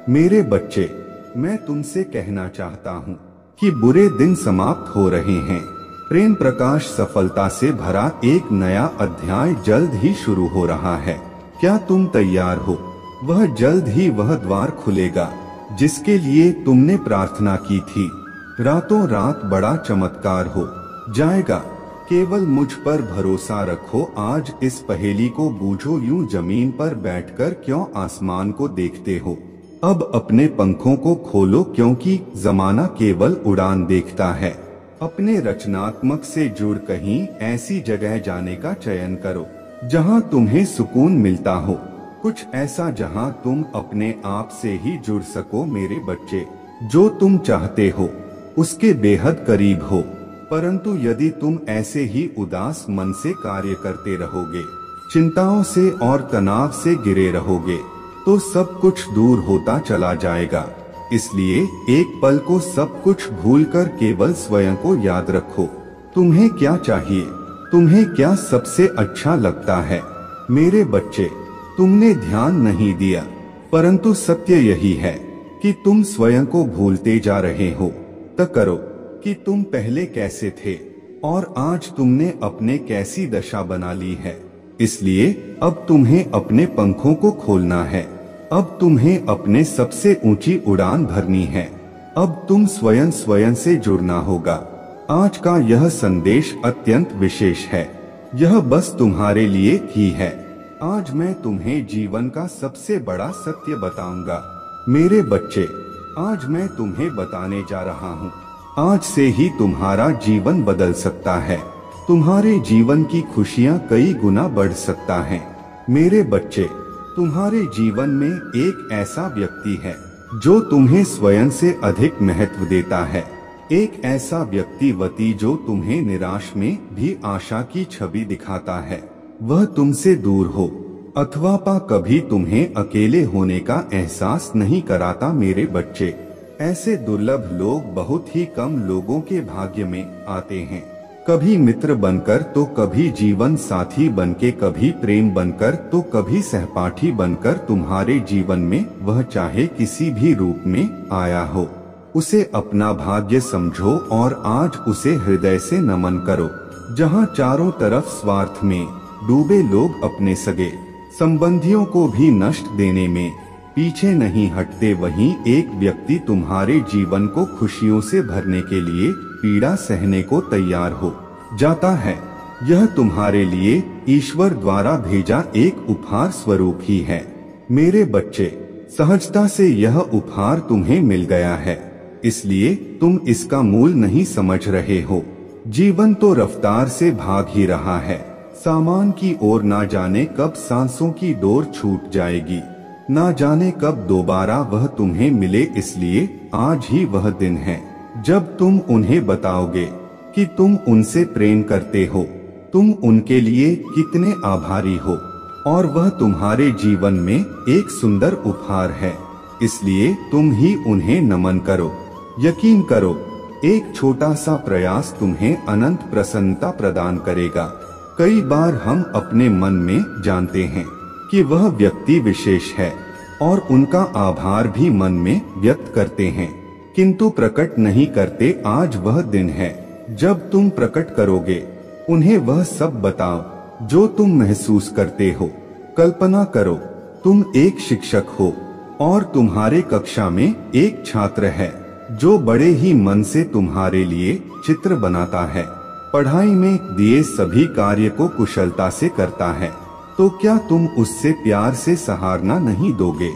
मेरे बच्चे, मैं तुमसे कहना चाहता हूँ कि बुरे दिन समाप्त हो रहे हैं। प्रेम प्रकाश सफलता से भरा एक नया अध्याय जल्द ही शुरू हो रहा है। क्या तुम तैयार हो? वह जल्द ही वह द्वार खुलेगा जिसके लिए तुमने प्रार्थना की थी। रातों रात बड़ा चमत्कार हो जाएगा। केवल मुझ पर भरोसा रखो। आज इस पहेली को बूझो, यूं जमीन पर बैठकर क्यों आसमान को देखते हो? अब अपने पंखों को खोलो, क्योंकि जमाना केवल उड़ान देखता है। अपने रचनात्मक से जुड़ कहीं ऐसी जगह जाने का चयन करो जहां तुम्हें सुकून मिलता हो। कुछ ऐसा जहां तुम अपने आप से ही जुड़ सको। मेरे बच्चे, जो तुम चाहते हो उसके बेहद करीब हो, परंतु यदि तुम ऐसे ही उदास मन से कार्य करते रहोगे, चिंताओं से और तनाव से घिरे रहोगे, तो सब कुछ दूर होता चला जाएगा। इसलिए एक पल को सब कुछ भूलकर केवल स्वयं को याद रखो। तुम्हें क्या चाहिए? तुम्हें क्या सबसे अच्छा लगता है? मेरे बच्चे, तुमने ध्यान नहीं दिया, परंतु सत्य यही है कि तुम स्वयं को भूलते जा रहे हो। तय करो कि तुम पहले कैसे थे और आज तुमने अपने कैसी दशा बना ली है। इसलिए अब तुम्हें अपने पंखों को खोलना है। अब तुम्हें अपने सबसे ऊंची उड़ान भरनी है। अब तुम स्वयं से जुड़ना होगा। आज का यह संदेश अत्यंत विशेष है। यह बस तुम्हारे लिए ही है। आज मैं तुम्हें जीवन का सबसे बड़ा सत्य बताऊंगा। मेरे बच्चे, आज मैं तुम्हें बताने जा रहा हूँ। आज से ही तुम्हारा जीवन बदल सकता है। तुम्हारे जीवन की खुशियाँ कई गुना बढ़ सकता है। मेरे बच्चे, तुम्हारे जीवन में एक ऐसा व्यक्ति है जो तुम्हें स्वयं से अधिक महत्व देता है। एक ऐसा व्यक्ति जो तुम्हें निराश में भी आशा की छवि दिखाता है। वह तुमसे दूर हो अथवा कभी तुम्हें अकेले होने का एहसास नहीं कराता। मेरे बच्चे, ऐसे दुर्लभ लोग बहुत ही कम लोगों के भाग्य में आते हैं। कभी मित्र बनकर तो कभी जीवन साथी बनके, कभी प्रेम बनकर तो कभी सहपाठी बनकर तुम्हारे जीवन में वह चाहे किसी भी रूप में आया हो। उसे अपना भाग्य समझो और आज उसे हृदय से नमन करो। जहाँ चारों तरफ स्वार्थ में डूबे लोग अपने सगे संबंधियों को भी नष्ट देने में पीछे नहीं हटते, वहीं एक व्यक्ति तुम्हारे जीवन को खुशियों से भरने के लिए पीड़ा सहने को तैयार हो जाता है। यह तुम्हारे लिए ईश्वर द्वारा भेजा एक उपहार स्वरूप ही है। मेरे बच्चे, सहजता से यह उपहार तुम्हें मिल गया है, इसलिए तुम इसका मूल नहीं समझ रहे हो। जीवन तो रफ्तार से भाग ही रहा है, सामान की ओर ना जाने कब सांसों की डोर छूट जाएगी, ना जाने कब दोबारा वह तुम्हें मिले। इसलिए आज ही वह दिन है जब तुम उन्हें बताओगे कि तुम उनसे प्रेम करते हो, तुम उनके लिए कितने आभारी हो, और वह तुम्हारे जीवन में एक सुंदर उपहार है। इसलिए तुम ही उन्हें नमन करो। यकीन करो, एक छोटा सा प्रयास तुम्हें अनंत प्रसन्नता प्रदान करेगा। कई बार हम अपने मन में जानते हैं कि वह व्यक्ति विशेष है और उनका आभार भी मन में व्यक्त करते हैं, किंतु प्रकट नहीं करते। आज वह दिन है जब तुम प्रकट करोगे, उन्हें वह सब बताओ जो तुम महसूस करते हो। कल्पना करो, तुम एक शिक्षक हो और तुम्हारे कक्षा में एक छात्र है जो बड़े ही मन से तुम्हारे लिए चित्र बनाता है, पढ़ाई में दिए सभी कार्य को कुशलता से करता है, तो क्या तुम उससे प्यार से सराहना नहीं दोगे?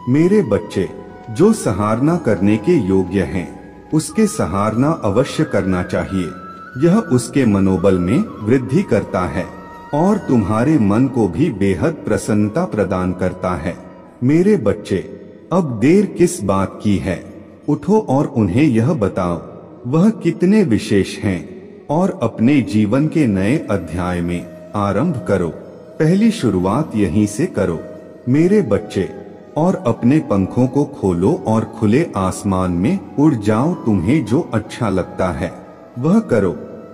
मेरे बच्चे, जो सराहना करने के योग्य हैं, उसके सराहना अवश्य करना चाहिए। यह उसके मनोबल में वृद्धि करता है और तुम्हारे मन को भी बेहद प्रसन्नता प्रदान करता है। मेरे बच्चे, अब देर किस बात की है? उठो और उन्हें यह बताओ वह कितने विशेष हैं और अपने जीवन के नए अध्याय में आरंभ करो। पहली शुरुआत यहीं से करो मेरे बच्चे, और अपने पंखों को खोलो और खुले आसमान में उड़ जाओ। तुम्हें जो अच्छा लगता है वह करो,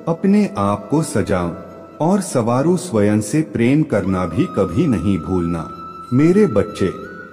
अपने आप को सजाओ और सवारो। स्वयं से प्रेम करना भी कभी नहीं भूलना। मेरे बच्चे,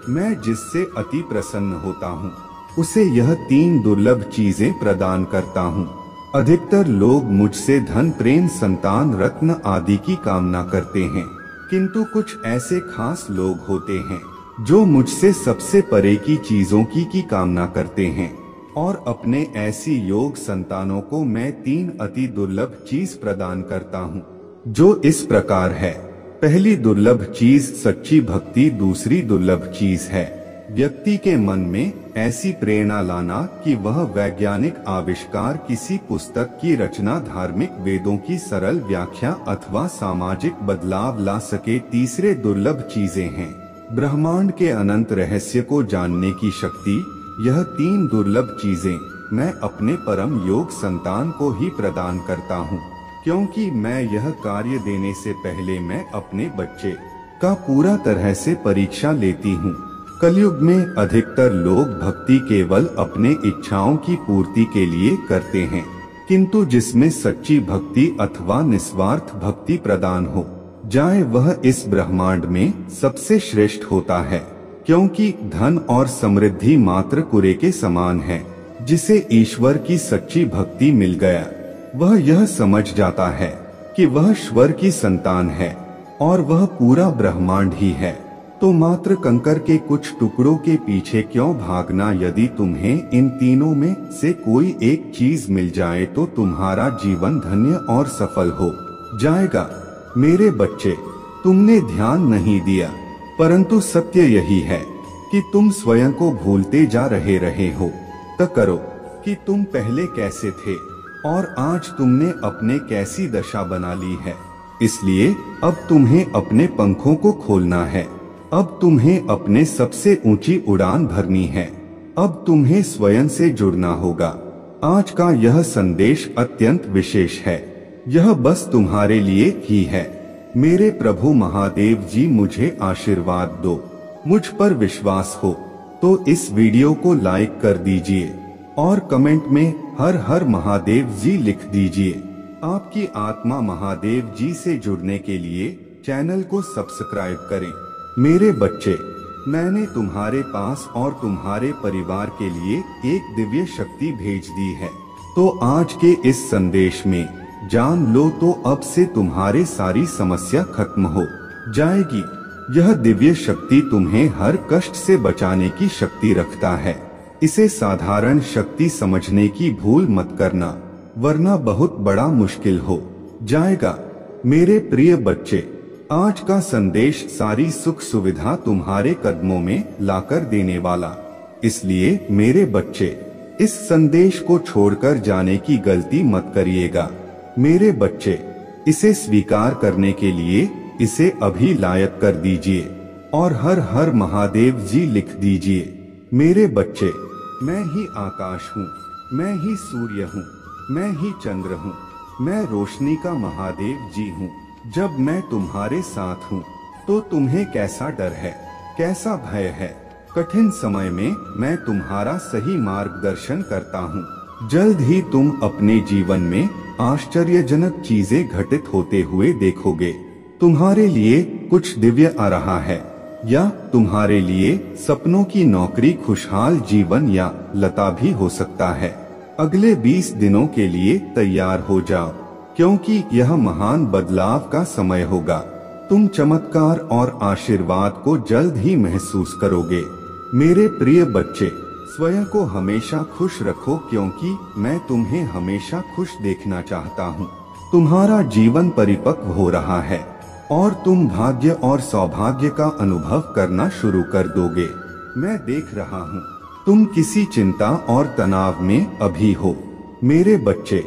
मैं जिससे अति प्रसन्न होता हूँ उसे यह 3 दुर्लभ चीजें प्रदान करता हूँ। अधिकतर लोग मुझसे धन, प्रेम, संतान, रत्न आदि की कामना करते हैं, किंतु कुछ ऐसे खास लोग होते हैं जो मुझसे सबसे परे की चीजों की कामना करते हैं, और अपने ऐसी योग संतानों को मैं 3 अति दुर्लभ चीज प्रदान करता हूँ, जो इस प्रकार है। पहली दुर्लभ चीज सच्ची भक्ति। दूसरी दुर्लभ चीज है व्यक्ति के मन में ऐसी प्रेरणा लाना कि वह वैज्ञानिक आविष्कार, किसी पुस्तक की रचना, धार्मिक वेदों की सरल व्याख्या अथवा सामाजिक बदलाव ला सके। तीसरे दुर्लभ चीजें हैं ब्रह्मांड के अनंत रहस्य को जानने की शक्ति। यह 3 दुर्लभ चीजें मैं अपने परम योग संतान को ही प्रदान करता हूँ, क्योंकि मैं यह कार्य देने से पहले मैं अपने बच्चे का पूरा तरह से परीक्षा लेती हूँ। कलयुग में अधिकतर लोग भक्ति केवल अपने इच्छाओं की पूर्ति के लिए करते हैं, किंतु जिसमें सच्ची भक्ति अथवा निस्वार्थ भक्ति प्रदान हो जाए वह इस ब्रह्मांड में सबसे श्रेष्ठ होता है, क्योंकि धन और समृद्धि मात्र कुरे के समान है। जिसे ईश्वर की सच्ची भक्ति मिल गया वह यह समझ जाता है कि वह ईश्वर की संतान है और वह पूरा ब्रह्मांड ही है, तो मात्र कंकर के कुछ टुकड़ों के पीछे क्यों भागना। यदि तुम्हें इन तीनों में से कोई एक चीज मिल जाए तो तुम्हारा जीवन धन्य और सफल हो जाएगा। मेरे बच्चे, तुमने ध्यान नहीं दिया, परंतु सत्य यही है कि तुम स्वयं को भूलते जा रहे हो। तो करो कि तुम पहले कैसे थे और आज तुमने अपने कैसी दशा बना ली है। इसलिए अब तुम्हें अपने पंखों को खोलना है। अब तुम्हें अपने सबसे ऊंची उड़ान भरनी है। अब तुम्हें स्वयं से जुड़ना होगा। आज का यह संदेश अत्यंत विशेष है। यह बस तुम्हारे लिए ही है। मेरे प्रभु महादेव जी, मुझे आशीर्वाद दो। मुझ पर विश्वास हो तो इस वीडियो को लाइक कर दीजिए और कमेंट में हर हर महादेव जी लिख दीजिए। आपकी आत्मा महादेव जी से जुड़ने के लिए चैनल को सब्सक्राइब करें। मेरे बच्चे, मैंने तुम्हारे पास और तुम्हारे परिवार के लिए एक दिव्य शक्ति भेज दी है। तो आज के इस संदेश में जान लो तो अब से तुम्हारे सारी समस्या खत्म हो जाएगी। यह दिव्य शक्ति तुम्हें हर कष्ट से बचाने की शक्ति रखता है। इसे साधारण शक्ति समझने की भूल मत करना, वरना बहुत बड़ा मुश्किल हो जाएगा। मेरे प्रिय बच्चे, आज का संदेश सारी सुख सुविधा तुम्हारे कदमों में लाकर देने वाला। इसलिए मेरे बच्चे, इस संदेश को छोड़कर जाने की गलती मत करिएगा। मेरे बच्चे, इसे स्वीकार करने के लिए इसे अभी लायक कर दीजिए और हर हर महादेव जी लिख दीजिए। मेरे बच्चे, मैं ही आकाश हूँ, मैं ही सूर्य हूँ, मैं ही चंद्र हूँ, मैं रोशनी का महादेव जी हूँ। जब मैं तुम्हारे साथ हूँ तो तुम्हें कैसा डर है, कैसा भय है। कठिन समय में मैं तुम्हारा सही मार्गदर्शन करता हूँ। जल्द ही तुम अपने जीवन में आश्चर्यजनक चीजें घटित होते हुए देखोगे। तुम्हारे लिए कुछ दिव्य आ रहा है, या तुम्हारे लिए सपनों की नौकरी, खुशहाल जीवन या लता भी हो सकता है। अगले 20 दिनों के लिए तैयार हो जाओ, क्योंकि यह महान बदलाव का समय होगा। तुम चमत्कार और आशीर्वाद को जल्द ही महसूस करोगे। मेरे प्रिय बच्चे, स्वयं को हमेशा खुश रखो, क्योंकि मैं तुम्हें हमेशा खुश देखना चाहता हूँ। तुम्हारा जीवन परिपक्व हो रहा है और तुम भाग्य और सौभाग्य का अनुभव करना शुरू कर दोगे। मैं देख रहा हूँ तुम किसी चिंता और तनाव में अभी हो। मेरे बच्चे,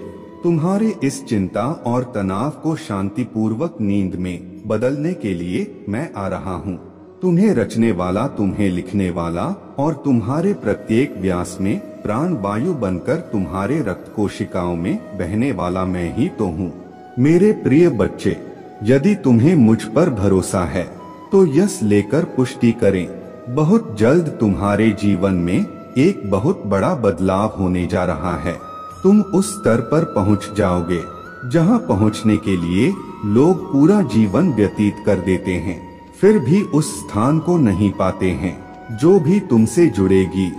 तुम्हारे इस चिंता और तनाव को शांतिपूर्वक नींद में बदलने के लिए मैं आ रहा हूँ। तुम्हें रचने वाला, तुम्हें लिखने वाला और तुम्हारे प्रत्येक व्यास में प्राण वायु बनकर तुम्हारे रक्त कोशिकाओं में बहने वाला मैं ही तो हूँ। मेरे प्रिय बच्चे, यदि तुम्हें मुझ पर भरोसा है तो यस लेकर पुष्टि करें। बहुत जल्द तुम्हारे जीवन में एक बहुत बड़ा बदलाव होने जा रहा है। तुम उस स्तर पर पहुंच जाओगे जहां पहुंचने के लिए लोग पूरा जीवन व्यतीत कर देते हैं, फिर भी उस स्थान को नहीं पाते हैं। जो भी तुमसे जुड़ेगी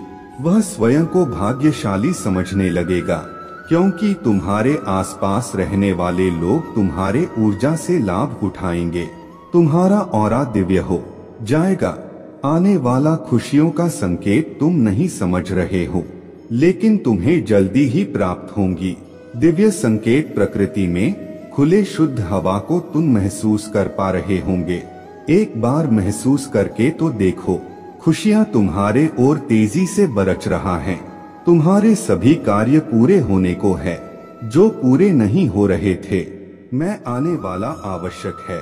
वह स्वयं को भाग्यशाली समझने लगेगा, क्योंकि तुम्हारे आसपास रहने वाले लोग तुम्हारे ऊर्जा से लाभ उठाएंगे। तुम्हारा ऑरा दिव्य हो जाएगा। आने वाला खुशियों का संकेत तुम नहीं समझ रहे हो, लेकिन तुम्हें जल्दी ही प्राप्त होंगी। दिव्य संकेत प्रकृति में खुले शुद्ध हवा को तुम महसूस कर पा रहे होंगे। एक बार महसूस करके तो देखो, खुशियाँ तुम्हारे ओर तेजी से बरस रहा है। तुम्हारे सभी कार्य पूरे होने को है। जो पूरे नहीं हो रहे थे, मैं आने वाला आवश्यक है।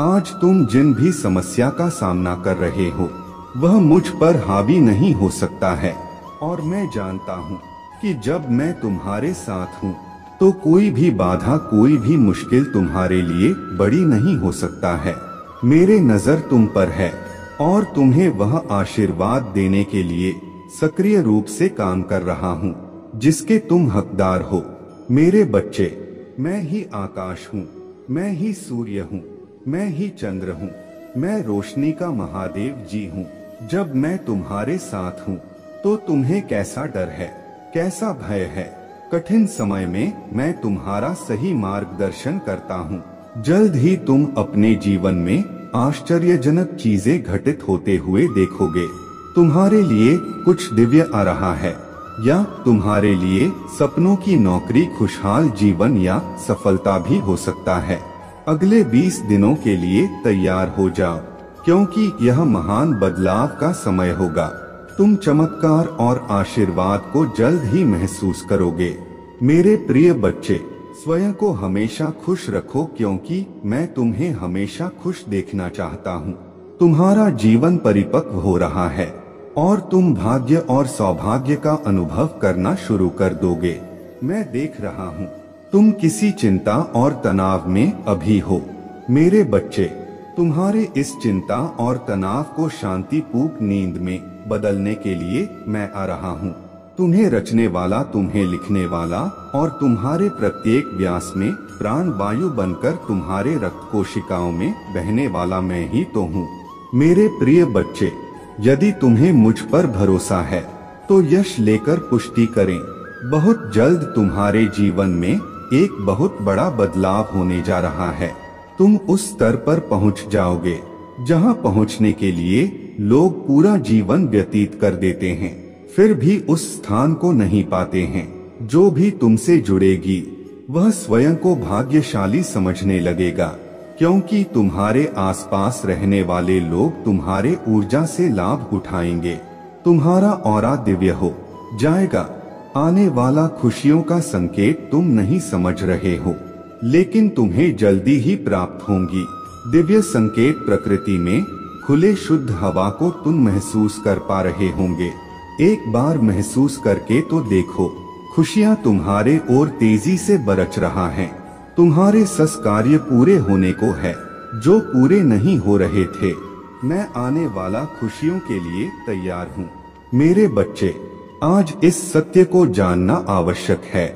आज तुम जिन भी समस्या का सामना कर रहे हो वह मुझ पर हावी नहीं हो सकता है, और मैं जानता हूँ कि जब मैं तुम्हारे साथ हूँ तो कोई भी बाधा, कोई भी मुश्किल तुम्हारे लिए बड़ी नहीं हो सकता है। मेरे नजर तुम पर है और तुम्हें वह आशीर्वाद देने के लिए सक्रिय रूप से काम कर रहा हूँ जिसके तुम हकदार हो। मेरे बच्चे, मैं ही आकाश हूँ, मैं ही सूर्य हूँ, मैं ही चंद्र हूँ, मैं रोशनी का महादेव जी हूँ। जब मैं तुम्हारे साथ हूँ तो तुम्हें कैसा डर है, कैसा भय है। कठिन समय में मैं तुम्हारा सही मार्गदर्शन करता हूँ। जल्द ही तुम अपने जीवन में आश्चर्यजनक चीजें घटित होते हुए देखोगे। तुम्हारे लिए कुछ दिव्य आ रहा है, या तुम्हारे लिए सपनों की नौकरी, खुशहाल जीवन या सफलता भी हो सकता है। अगले 20 दिनों के लिए तैयार हो जाओ, क्योंकि यह महान बदलाव का समय होगा। तुम चमत्कार और आशीर्वाद को जल्द ही महसूस करोगे। मेरे प्रिय बच्चे, स्वयं को हमेशा खुश रखो, क्योंकि मैं तुम्हें हमेशा खुश देखना चाहता हूँ। तुम्हारा जीवन परिपक्व हो रहा है और तुम भाग्य और सौभाग्य का अनुभव करना शुरू कर दोगे। मैं देख रहा हूँ तुम किसी चिंता और तनाव में अभी हो। मेरे बच्चे, तुम्हारे इस चिंता और तनाव को शांतिपूर्ण नींद में बदलने के लिए मैं आ रहा हूँ। तुम्हें रचने वाला, तुम्हें लिखने वाला और तुम्हारे प्रत्येक व्यास में प्राण वायु बनकर तुम्हारे रक्त कोशिकाओं में बहने वाला मैं ही तो हूँ। मेरे प्रिय बच्चे, यदि तुम्हें मुझ पर भरोसा है तो यश लेकर पुष्टि करें। बहुत जल्द तुम्हारे जीवन में एक बहुत बड़ा बदलाव होने जा रहा है। तुम उस स्तर पर पहुंच जाओगे जहां पहुंचने के लिए लोग पूरा जीवन व्यतीत कर देते हैं, फिर भी उस स्थान को नहीं पाते हैं। जो भी तुमसे जुड़ेगी वह स्वयं को भाग्यशाली समझने लगेगा, क्योंकि तुम्हारे आसपास रहने वाले लोग तुम्हारे ऊर्जा से लाभ उठाएंगे। तुम्हारा ऑरा दिव्य हो जाएगा। आने वाला खुशियों का संकेत तुम नहीं समझ रहे हो, लेकिन तुम्हें जल्दी ही प्राप्त होंगी। दिव्य संकेत प्रकृति में खुले शुद्ध हवा को तुम महसूस कर पा रहे होंगे। एक बार महसूस करके तो देखो, खुशियाँ तुम्हारे ओर तेजी से बरच रहा है। तुम्हारे सत्कार्य पूरे होने को है जो पूरे नहीं हो रहे थे। मैं आने वाला खुशियों के लिए तैयार हूँ। मेरे बच्चे, आज इस सत्य को जानना आवश्यक है।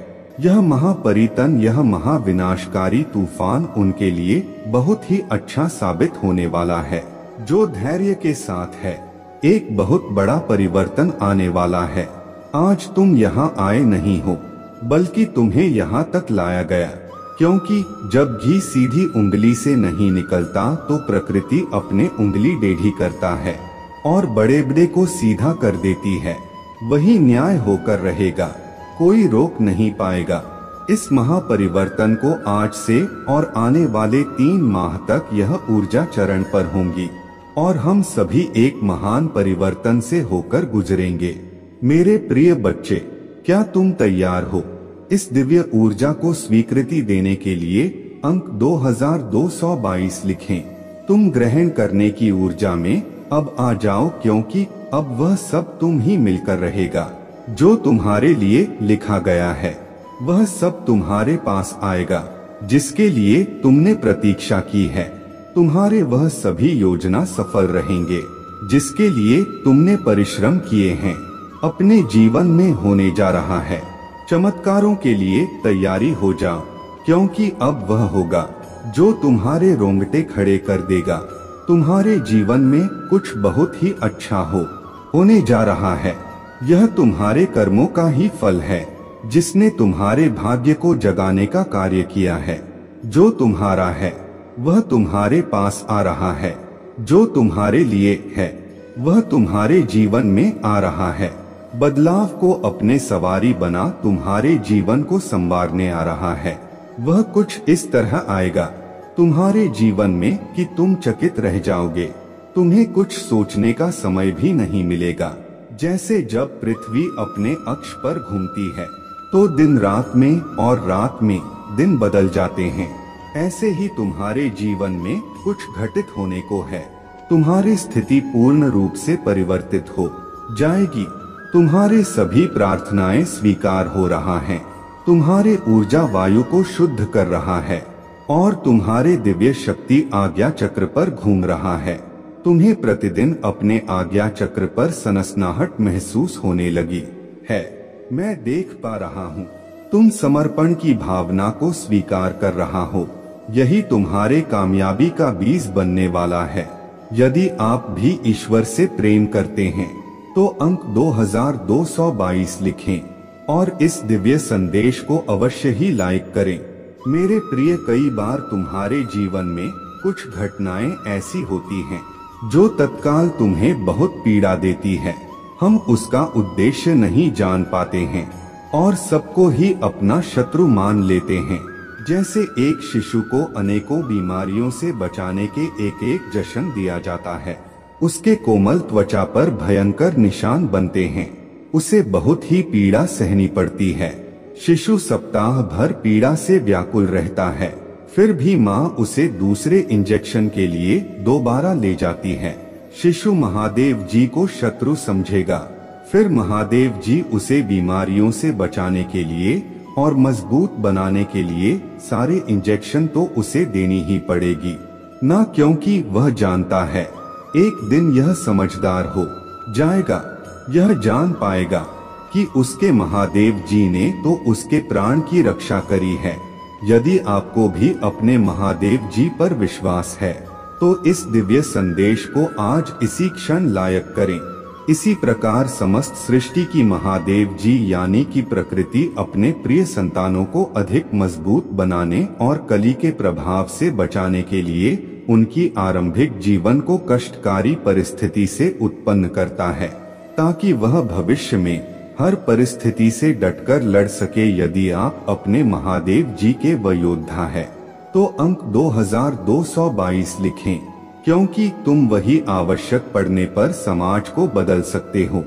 यह महापरितन, यह महाविनाशकारी तूफान उनके लिए बहुत ही अच्छा साबित होने वाला है जो धैर्य के साथ है। एक बहुत बड़ा परिवर्तन आने वाला है। आज तुम यहाँ आए नहीं हो, बल्कि तुम्हें यहाँ तक लाया गया, क्योंकि जब घी सीधी उंगली से नहीं निकलता तो प्रकृति अपने उंगली टेढ़ी करता है और बड़े बड़े को सीधा कर देती है। वही न्याय होकर रहेगा, कोई रोक नहीं पाएगा। इस महापरिवर्तन को आज से और आने वाले 3 माह तक यह ऊर्जा चरण पर होंगी और हम सभी एक महान परिवर्तन से होकर गुजरेंगे। मेरे प्रिय बच्चे, क्या तुम तैयार हो इस दिव्य ऊर्जा को स्वीकृति देने के लिए? अंक 2222 लिखें। तुम ग्रहण करने की ऊर्जा में अब आ जाओ, क्योंकि अब वह सब तुम ही मिलकर रहेगा। जो तुम्हारे लिए लिखा गया है वह सब तुम्हारे पास आएगा, जिसके लिए तुमने प्रतीक्षा की है। तुम्हारे वह सभी योजना सफल रहेंगे जिसके लिए तुमने परिश्रम किए हैं। अपने जीवन में होने जा रहा है। चमत्कारों के लिए तैयारी हो जाओ, क्योंकि अब वह होगा जो तुम्हारे रोंगटे खड़े कर देगा। तुम्हारे जीवन में कुछ बहुत ही अच्छा होने जा रहा है। यह तुम्हारे कर्मों का ही फल है, जिसने तुम्हारे भाग्य को जगाने का कार्य किया है। जो तुम्हारा है वह तुम्हारे पास आ रहा है। जो तुम्हारे लिए है वह तुम्हारे जीवन में आ रहा है। बदलाव को अपने सवारी बना तुम्हारे जीवन को संवारने आ रहा है। वह कुछ इस तरह आएगा तुम्हारे जीवन में कि तुम चकित रह जाओगे। तुम्हें कुछ सोचने का समय भी नहीं मिलेगा। जैसे जब पृथ्वी अपने अक्ष पर घूमती है तो दिन रात में और रात में दिन बदल जाते हैं, ऐसे ही तुम्हारे जीवन में कुछ घटित होने को है। तुम्हारी स्थिति पूर्ण रूप से परिवर्तित हो जाएगी। तुम्हारे सभी प्रार्थनाएं स्वीकार हो रहा है। तुम्हारे ऊर्जा वायु को शुद्ध कर रहा है और तुम्हारे दिव्य शक्ति आज्ञा चक्र पर घूम रहा है। तुम्हें प्रतिदिन अपने आज्ञा चक्र पर सनसनाहट महसूस होने लगी है। मैं देख पा रहा हूँ तुम समर्पण की भावना को स्वीकार कर रहा हो। यही तुम्हारे कामयाबी का बीज बनने वाला है। यदि आप भी ईश्वर से प्रेम करते हैं तो अंक 2222 लिखें और इस दिव्य संदेश को अवश्य ही लाइक करें। मेरे प्रिय, कई बार तुम्हारे जीवन में कुछ घटनाएं ऐसी होती हैं जो तत्काल तुम्हें बहुत पीड़ा देती है। हम उसका उद्देश्य नहीं जान पाते हैं और सबको ही अपना शत्रु मान लेते हैं। जैसे एक शिशु को अनेकों बीमारियों से बचाने के एक जश्न दिया जाता है। उसके कोमल त्वचा पर भयंकर निशान बनते हैं। उसे बहुत ही पीड़ा सहनी पड़ती है। शिशु सप्ताह भर पीड़ा से व्याकुल रहता है, फिर भी माँ उसे दूसरे इंजेक्शन के लिए दोबारा ले जाती है। शिशु महादेव जी को शत्रु समझेगा, फिर महादेव जी उसे बीमारियों से बचाने के लिए और मजबूत बनाने के लिए सारे इंजेक्शन तो उसे देनी ही पड़ेगी ना, क्योंकि वह जानता है एक दिन यह समझदार हो जाएगा। यह जान पाएगा कि उसके महादेव जी ने तो उसके प्राण की रक्षा करी है। यदि आपको भी अपने महादेव जी पर विश्वास है तो इस दिव्य संदेश को आज इसी क्षण लायक करें। इसी प्रकार समस्त सृष्टि की महादेव जी यानी कि प्रकृति अपने प्रिय संतानों को अधिक मजबूत बनाने और कली के प्रभाव से बचाने के लिए उनकी आरंभिक जीवन को कष्टकारी परिस्थिति से उत्पन्न करता है, ताकि वह भविष्य में हर परिस्थिति से डटकर लड़ सके। यदि आप अपने महादेव जी के व योद्धा है तो अंक 2222 लिखें, क्योंकि तुम वही आवश्यक पड़ने पर समाज को बदल सकते हो।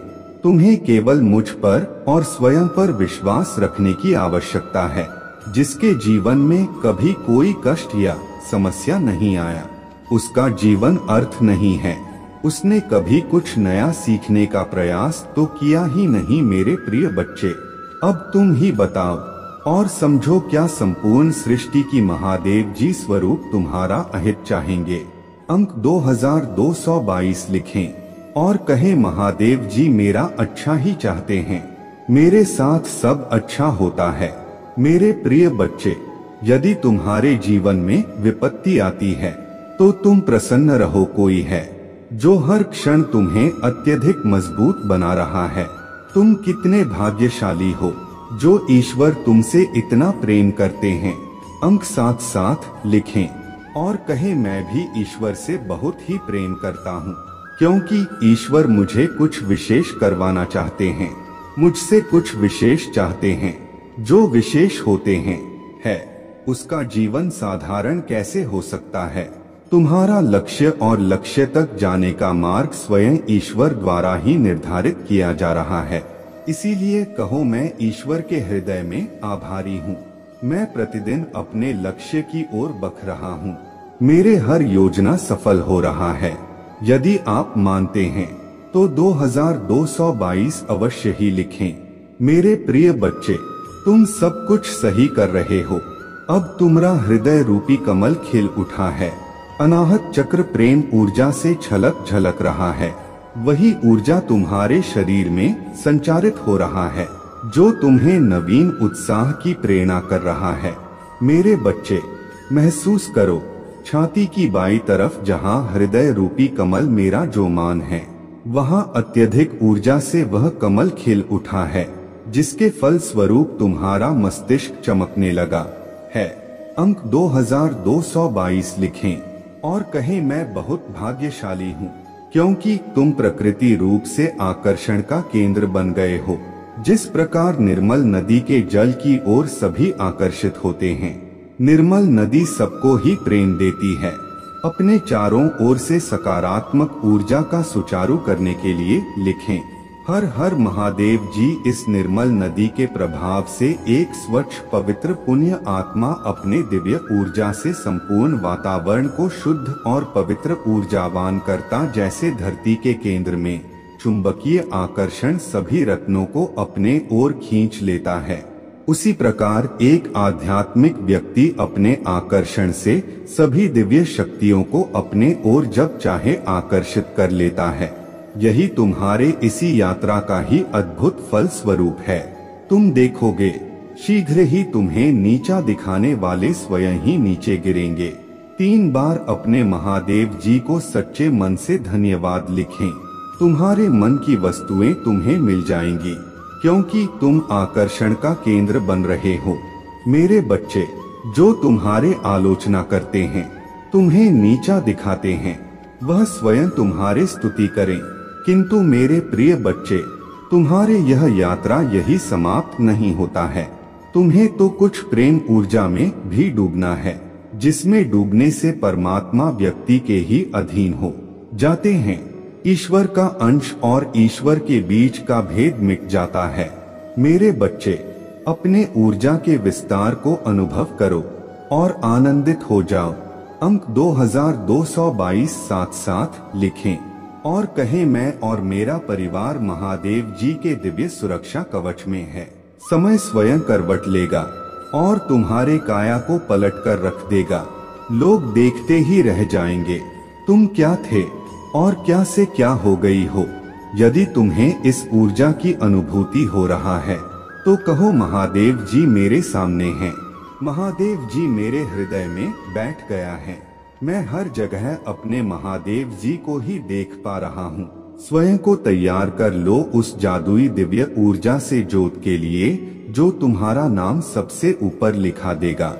तुम्हें केवल मुझ पर और स्वयं पर विश्वास रखने की आवश्यकता है। जिसके जीवन में कभी कोई कष्ट या समस्या नहीं आया, उसका जीवन अर्थ नहीं है। उसने कभी कुछ नया सीखने का प्रयास तो किया ही नहीं। मेरे प्रिय बच्चे, अब तुम ही बताओ और समझो, क्या संपूर्ण सृष्टि की महादेव जी स्वरूप तुम्हारा अहित चाहेंगे? अंक 2222 लिखें और कहें, महादेव जी मेरा अच्छा ही चाहते हैं, मेरे साथ सब अच्छा होता है। मेरे प्रिय बच्चे, यदि तुम्हारे जीवन में विपत्ति आती है तो तुम प्रसन्न रहो। कोई है जो हर क्षण तुम्हें अत्यधिक मजबूत बना रहा है। तुम कितने भाग्यशाली हो जो ईश्वर तुमसे इतना प्रेम करते हैं। अंक 7 लिखें और कहें, मैं भी ईश्वर से बहुत ही प्रेम करता हूँ, क्योंकि ईश्वर मुझे कुछ विशेष करवाना चाहते हैं, मुझसे कुछ विशेष चाहते हैं। जो विशेष होते हैं है उसका जीवन साधारण कैसे हो सकता है? तुम्हारा लक्ष्य और लक्ष्य तक जाने का मार्ग स्वयं ईश्वर द्वारा ही निर्धारित किया जा रहा है। इसीलिए कहो, मैं ईश्वर के हृदय में आभारी हूँ। मैं प्रतिदिन अपने लक्ष्य की ओर बख रहा हूँ। मेरे हर योजना सफल हो रहा है। यदि आप मानते हैं तो 2222 अवश्य ही लिखें। मेरे प्रिय बच्चे, तुम सब कुछ सही कर रहे हो। अब तुम्हारा हृदय रूपी कमल खिल उठा है। अनाहत चक्र प्रेम ऊर्जा से छलक झलक रहा है। वही ऊर्जा तुम्हारे शरीर में संचारित हो रहा है जो तुम्हें नवीन उत्साह की प्रेरणा कर रहा है। मेरे बच्चे, महसूस करो छाती की बाईं तरफ जहां हृदय रूपी कमल मेरा जो मान है, वहां अत्यधिक ऊर्जा से वह कमल खिल उठा है, जिसके फल स्वरूप तुम्हारा मस्तिष्क चमकने लगा है। अंक 2222 लिखें और कहें, मैं बहुत भाग्यशाली हूँ, क्योंकि तुम प्रकृति रूप से आकर्षण का केंद्र बन गए हो। जिस प्रकार निर्मल नदी के जल की ओर सभी आकर्षित होते हैं, निर्मल नदी सबको ही प्रेम देती है। अपने चारों ओर से सकारात्मक ऊर्जा का सुचारू करने के लिए लिखें, हर हर महादेव जी। इस निर्मल नदी के प्रभाव से एक स्वच्छ पवित्र पुण्य आत्मा अपने दिव्य ऊर्जा से संपूर्ण वातावरण को शुद्ध और पवित्र ऊर्जावान करता, जैसे धरती के केंद्र में चुंबकीय आकर्षण सभी रत्नों को अपने ओर खींच लेता है, उसी प्रकार एक आध्यात्मिक व्यक्ति अपने आकर्षण से सभी दिव्य शक्तियों को अपने ओर जब चाहे आकर्षित कर लेता है। यही तुम्हारे इसी यात्रा का ही अद्भुत फल स्वरूप है। तुम देखोगे शीघ्र ही तुम्हें नीचा दिखाने वाले स्वयं ही नीचे गिरेंगे। 3 बार अपने महादेव जी को सच्चे मन से धन्यवाद लिखें। तुम्हारे मन की वस्तुएं तुम्हें मिल जाएंगी, क्योंकि तुम आकर्षण का केंद्र बन रहे हो। मेरे बच्चे, जो तुम्हारे आलोचना करते हैं, तुम्हें नीचा दिखाते हैं, वह स्वयं तुम्हारे स्तुति करें। किंतु मेरे प्रिय बच्चे, तुम्हारे यह यात्रा यही समाप्त नहीं होता है। तुम्हें तो कुछ प्रेम ऊर्जा में भी डूबना है, जिसमें डूबने से परमात्मा व्यक्ति के ही अधीन हो जाते हैं। ईश्वर का अंश और ईश्वर के बीच का भेद मिट जाता है। मेरे बच्चे, अपने ऊर्जा के विस्तार को अनुभव करो और आनंदित हो जाओ। अंक 2222 7 लिखें और कहें, मैं और मेरा परिवार महादेव जी के दिव्य सुरक्षा कवच में है। समय स्वयं करवट लेगा और तुम्हारे काया को पलट कर रख देगा। लोग देखते ही रह जाएंगे तुम क्या थे और क्या से क्या हो गई हो। यदि तुम्हें इस ऊर्जा की अनुभूति हो रहा है तो कहो, महादेव जी मेरे सामने हैं। महादेव जी मेरे हृदय में बैठ गया है। मैं हर जगह अपने महादेव जी को ही देख पा रहा हूँ। स्वयं को तैयार कर लो उस जादुई दिव्य ऊर्जा से जोत के लिए जो तुम्हारा नाम सबसे ऊपर लिखा देगा।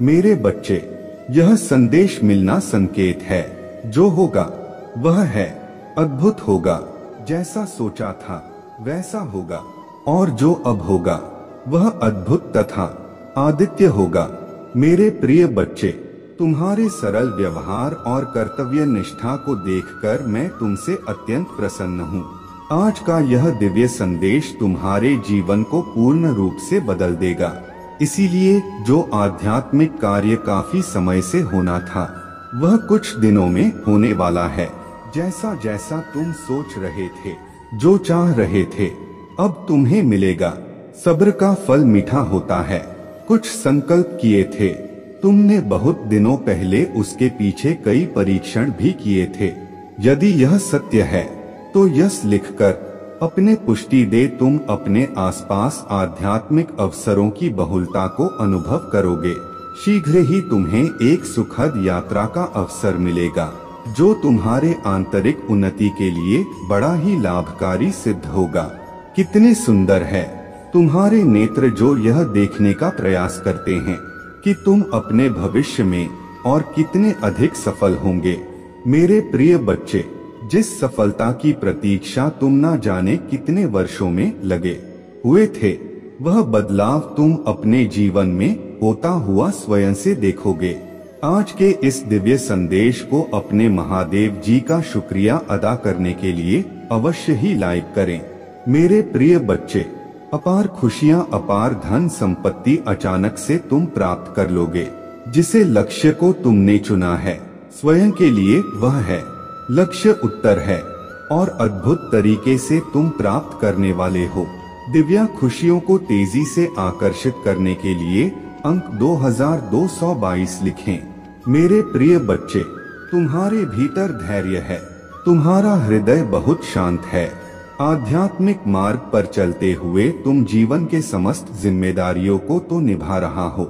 मेरे बच्चे, यह संदेश मिलना संकेत है। जो होगा वह है, अद्भुत होगा। जैसा सोचा था वैसा होगा, और जो अब होगा वह अद्भुत तथा आदित्य होगा। मेरे प्रिय बच्चे, तुम्हारे सरल व्यवहार और कर्तव्य निष्ठा को देखकर मैं तुमसे अत्यंत प्रसन्न हूँ। आज का यह दिव्य संदेश तुम्हारे जीवन को पूर्ण रूप से बदल देगा। इसीलिए जो आध्यात्मिक कार्य काफी समय से होना था वह कुछ दिनों में होने वाला है। जैसा जैसा तुम सोच रहे थे, जो चाह रहे थे, अब तुम्हें मिलेगा। सब्र का फल मीठा होता है। कुछ संकल्प किए थे तुमने बहुत दिनों पहले, उसके पीछे कई परीक्षण भी किए थे। यदि यह सत्य है तो यस लिखकर अपने पुष्टि दे। तुम अपने आसपास आध्यात्मिक अवसरों की बहुलता को अनुभव करोगे। शीघ्र ही तुम्हें एक सुखद यात्रा का अवसर मिलेगा जो तुम्हारे आंतरिक उन्नति के लिए बड़ा ही लाभकारी सिद्ध होगा। कितने सुंदर है तुम्हारे नेत्र जो यह देखने का प्रयास करते हैं कि तुम अपने भविष्य में और कितने अधिक सफल होंगे। मेरे प्रिय बच्चे, जिस सफलता की प्रतीक्षा तुम ना जाने कितने वर्षों में लगे हुए थे, वह बदलाव तुम अपने जीवन में होता हुआ स्वयं से देखोगे। आज के इस दिव्य संदेश को अपने महादेव जी का शुक्रिया अदा करने के लिए अवश्य ही लाइक करें। मेरे प्रिय बच्चे, अपार खुशियां, अपार धन संपत्ति अचानक से तुम प्राप्त कर लोगे। जिसे लक्ष्य को तुमने चुना है स्वयं के लिए, वह है लक्ष्य उत्तर है और अद्भुत तरीके से तुम प्राप्त करने वाले हो। दिव्या खुशियों को तेजी से आकर्षित करने के लिए अंक 2222 लिखें। मेरे प्रिय बच्चे, तुम्हारे भीतर धैर्य है, तुम्हारा हृदय बहुत शांत है। आध्यात्मिक मार्ग पर चलते हुए तुम जीवन के समस्त जिम्मेदारियों को तो निभा रहा हो,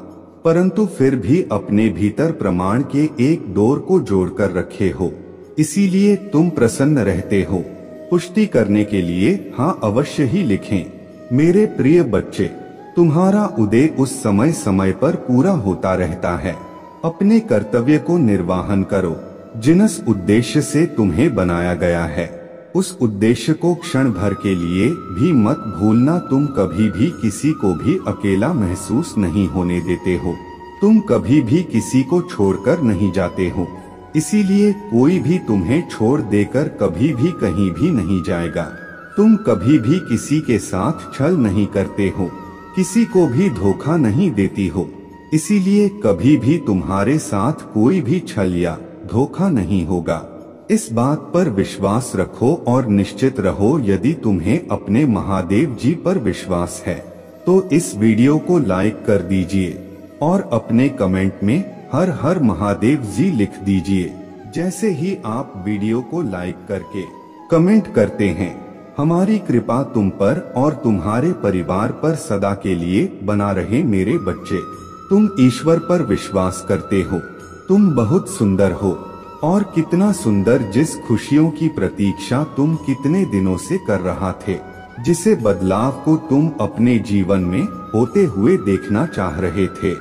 परंतु फिर भी अपने भीतर प्रमाण के एक डोर को जोड़कर रखे हो। इसीलिए तुम प्रसन्न रहते हो। पुष्टि करने के लिए हाँ अवश्य ही लिखें। मेरे प्रिय बच्चे, तुम्हारा उदय उस समय समय पर पूरा होता रहता है। अपने कर्तव्य को निर्वाहन करो। जिस उद्देश्य से तुम्हें बनाया गया है उस उद्देश्य को क्षण भर के लिए भी मत भूलना। तुम कभी भी किसी को भी अकेला महसूस नहीं होने देते हो। तुम कभी भी किसी को छोड़कर नहीं जाते हो। इसीलिए कोई भी तुम्हें छोड़ देकर कभी भी कहीं भी नहीं जाएगा। तुम कभी भी किसी के साथ छल नहीं करते हो, किसी को भी धोखा नहीं देती हो। इसीलिए कभी भी तुम्हारे साथ कोई भी छल या धोखा नहीं होगा। इस बात पर विश्वास रखो और निश्चित रहो। यदि तुम्हें अपने महादेव जी पर विश्वास है तो इस वीडियो को लाइक कर दीजिए और अपने कमेंट में हर हर महादेव जी लिख दीजिए। जैसे ही आप वीडियो को लाइक करके कमेंट करते हैं, हमारी कृपा तुम पर और तुम्हारे परिवार पर सदा के लिए बना रहे। मेरे बच्चे, तुम ईश्वर पर विश्वास करते हो। तुम बहुत सुंदर हो और कितना सुंदर। जिस खुशियों की प्रतीक्षा तुम कितने दिनों से कर रहा थे, जिसे बदलाव को तुम अपने जीवन में होते हुए देखना चाह रहे थे,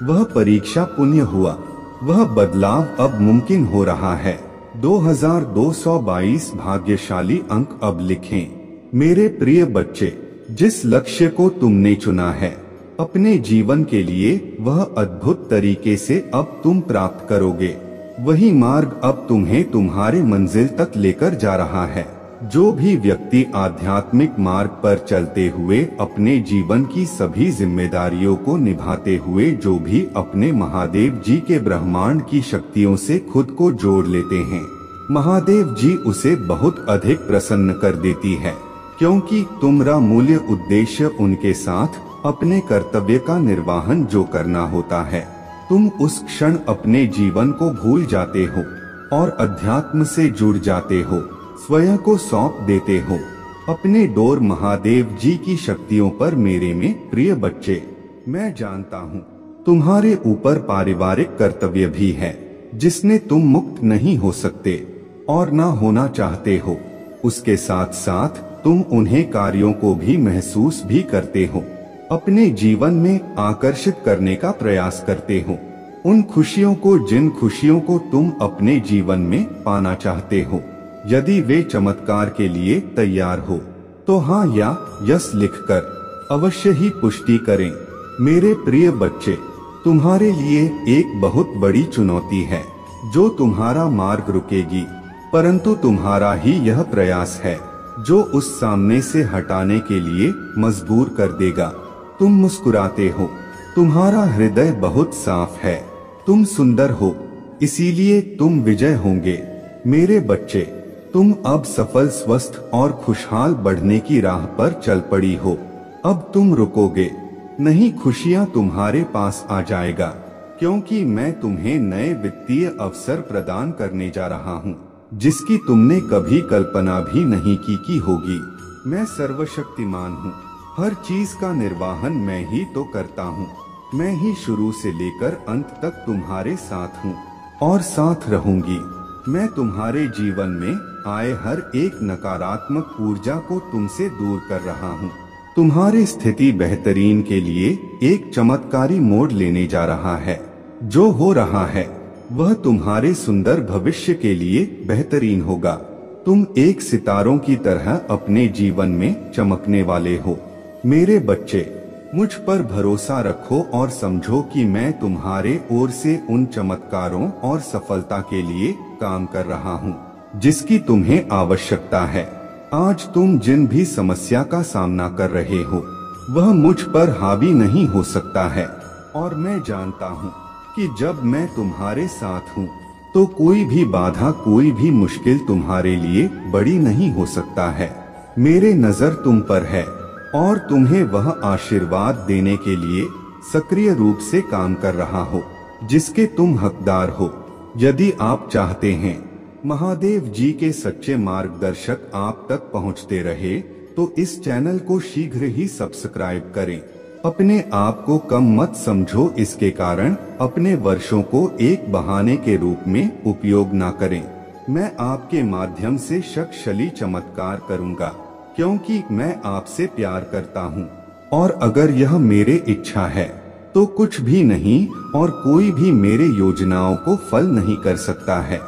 वह परीक्षा पुण्य हुआ। वह बदलाव अब मुमकिन हो रहा है। 2222 भाग्यशाली अंक अब लिखें। मेरे प्रिय बच्चे, जिस लक्ष्य को तुमने चुना है अपने जीवन के लिए, वह अद्भुत तरीके से अब तुम प्राप्त करोगे। वही मार्ग अब तुम्हें तुम्हारे मंजिल तक लेकर जा रहा है। जो भी व्यक्ति आध्यात्मिक मार्ग पर चलते हुए अपने जीवन की सभी जिम्मेदारियों को निभाते हुए जो भी अपने महादेव जी के ब्रह्मांड की शक्तियों से खुद को जोड़ लेते हैं, महादेव जी उसे बहुत अधिक प्रसन्न कर देती है। क्योंकि तुम्हारा मूल्य उद्देश्य उनके साथ अपने कर्तव्य का निर्वाहन जो करना होता है, तुम उस क्षण अपने जीवन को भूल जाते हो और अध्यात्म से जुड़ जाते हो, स्वयं को सौंप देते हो अपने डोर महादेव जी की शक्तियों पर। मेरे में प्रिय बच्चे, मैं जानता हूँ तुम्हारे ऊपर पारिवारिक कर्तव्य भी है जिसने तुम मुक्त नहीं हो सकते और ना होना चाहते हो। उसके साथ साथ तुम उन्हें कार्यों को भी महसूस भी करते हो, अपने जीवन में आकर्षित करने का प्रयास करते हो। उन खुशियों को, जिन खुशियों को तुम अपने जीवन में पाना चाहते हो। यदि वे चमत्कार के लिए तैयार हो तो हाँ या यस लिखकर अवश्य ही पुष्टि करें। मेरे प्रिय बच्चे, तुम्हारे लिए एक बहुत बड़ी चुनौती है जो तुम्हारा मार्ग रुकेगी, परंतु तुम्हारा ही यह प्रयास है जो उस सामने से हटाने के लिए मजबूर कर देगा। तुम मुस्कुराते हो, तुम्हारा हृदय बहुत साफ है, तुम सुंदर हो, इसीलिए तुम विजय होंगे। मेरे बच्चे, तुम अब सफल, स्वस्थ और खुशहाल बढ़ने की राह पर चल पड़ी हो। अब तुम रुकोगे नहीं, खुशियां तुम्हारे पास आ जाएगा, क्योंकि मैं तुम्हें नए वित्तीय अवसर प्रदान करने जा रहा हूँ जिसकी तुमने कभी कल्पना भी नहीं की होगी। मैं सर्वशक्तिमान हूँ, हर चीज का निर्वाहन मैं ही तो करता हूँ। मैं ही शुरू से लेकर अंत तक तुम्हारे साथ हूँ और साथ रहूंगी। मैं तुम्हारे जीवन में आए हर एक नकारात्मक ऊर्जा को तुमसे दूर कर रहा हूँ। तुम्हारी स्थिति बेहतरीन के लिए एक चमत्कारी मोड़ लेने जा रहा है। जो हो रहा है वह तुम्हारे सुंदर भविष्य के लिए बेहतरीन होगा। तुम एक सितारों की तरह अपने जीवन में चमकने वाले हो। मेरे बच्चे, मुझ पर भरोसा रखो और समझो कि मैं तुम्हारे ओर से उन चमत्कारों और सफलता के लिए काम कर रहा हूँ जिसकी तुम्हें आवश्यकता है। आज तुम जिन भी समस्या का सामना कर रहे हो वह मुझ पर हावी नहीं हो सकता है, और मैं जानता हूँ कि जब मैं तुम्हारे साथ हूँ तो कोई भी बाधा, कोई भी मुश्किल तुम्हारे लिए बड़ी नहीं हो सकता है। मेरे नजर तुम पर है और तुम्हें वह आशीर्वाद देने के लिए सक्रिय रूप से काम कर रहा हो जिसके तुम हकदार हो। यदि आप चाहते हैं महादेव जी के सच्चे मार्गदर्शक आप तक पहुंचते रहे तो इस चैनल को शीघ्र ही सब्सक्राइब करें। अपने आप को कम मत समझो, इसके कारण अपने वर्षों को एक बहाने के रूप में उपयोग ना करें। मैं आपके माध्यम से शक्तिशाली चमत्कार करूंगा क्योंकि मैं आपसे प्यार करता हूं, और अगर यह मेरे इच्छा है तो कुछ भी नहीं और कोई भी मेरे योजनाओं को फल नहीं कर सकता है।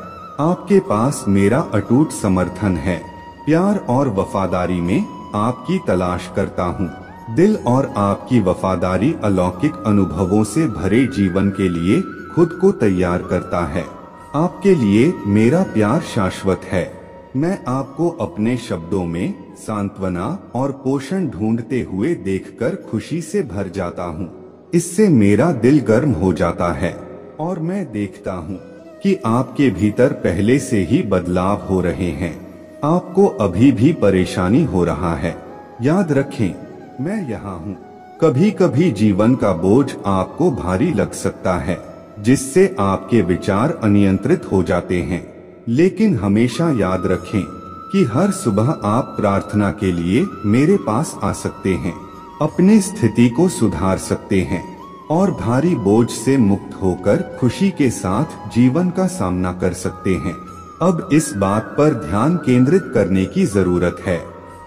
आपके पास मेरा अटूट समर्थन है। प्यार और वफादारी में आपकी तलाश करता हूँ। दिल और आपकी वफादारी अलौकिक अनुभवों से भरे जीवन के लिए खुद को तैयार करता है। आपके लिए मेरा प्यार शाश्वत है। मैं आपको अपने शब्दों में सांत्वना और पोषण ढूंढते हुए देखकर खुशी से भर जाता हूँ। इससे मेरा दिल गर्म हो जाता है और मैं देखता हूँ कि आपके भीतर पहले से ही बदलाव हो रहे हैं। आपको अभी भी परेशानी हो रहा है, याद रखें मैं यहाँ हूँ। कभी कभी जीवन का बोझ आपको भारी लग सकता है जिससे आपके विचार अनियंत्रित हो जाते हैं, लेकिन हमेशा याद रखें कि हर सुबह आप प्रार्थना के लिए मेरे पास आ सकते हैं, अपनी स्थिति को सुधार सकते हैं और भारी बोझ से मुक्त होकर खुशी के साथ जीवन का सामना कर सकते हैं। अब इस बात पर ध्यान केंद्रित करने की जरूरत है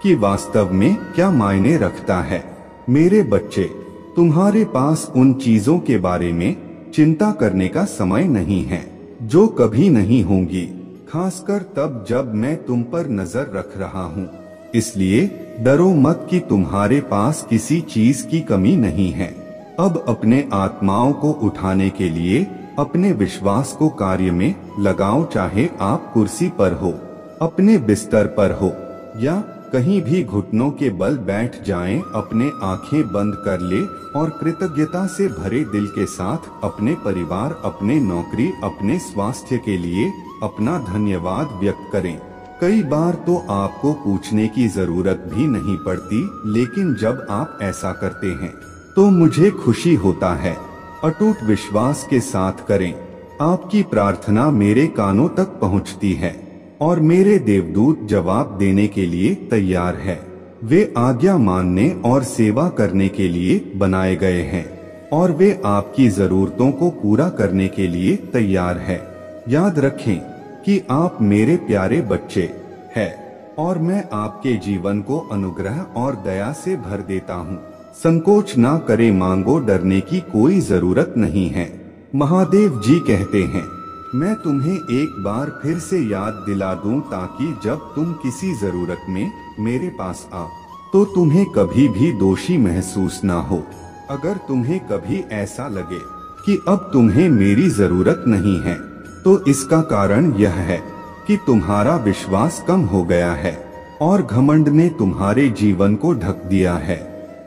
कि वास्तव में क्या मायने रखता है। मेरे बच्चे, तुम्हारे पास उन चीजों के बारे में चिंता करने का समय नहीं है जो कभी नहीं होंगी, खासकर तब जब मैं तुम पर नजर रख रहा हूँ। इसलिए डरो मत कि तुम्हारे पास किसी चीज की कमी नहीं है। अब अपने आत्माओं को उठाने के लिए अपने विश्वास को कार्य में लगाओ, चाहे आप कुर्सी पर हो, अपने बिस्तर पर हो या कहीं भी घुटनों के बल बैठ जाएं। अपने आंखें बंद कर ले और कृतज्ञता से भरे दिल के साथ अपने परिवार, अपने नौकरी, अपने स्वास्थ्य के लिए अपना धन्यवाद व्यक्त करें। कई बार तो आपको पूछने की जरूरत भी नहीं पड़ती, लेकिन जब आप ऐसा करते हैं तो मुझे खुशी होता है। अटूट विश्वास के साथ करें। आपकी प्रार्थना मेरे कानों तक पहुंचती है और मेरे देवदूत जवाब देने के लिए तैयार है। वे आज्ञा मानने और सेवा करने के लिए बनाए गए हैं और वे आपकी जरूरतों को पूरा करने के लिए तैयार है। याद रखें कि आप मेरे प्यारे बच्चे हैं और मैं आपके जीवन को अनुग्रह और दया से भर देता हूँ। संकोच ना करे, मांगो, डरने की कोई जरूरत नहीं है। महादेव जी कहते हैं, मैं तुम्हें एक बार फिर से याद दिला दूं ताकि जब तुम किसी जरूरत में मेरे पास आओ तो तुम्हें कभी भी दोषी महसूस ना हो। अगर तुम्हें कभी ऐसा लगे कि अब तुम्हें मेरी जरूरत नहीं है तो इसका कारण यह है कि तुम्हारा विश्वास कम हो गया है और घमंड ने तुम्हारे जीवन को ढक दिया है।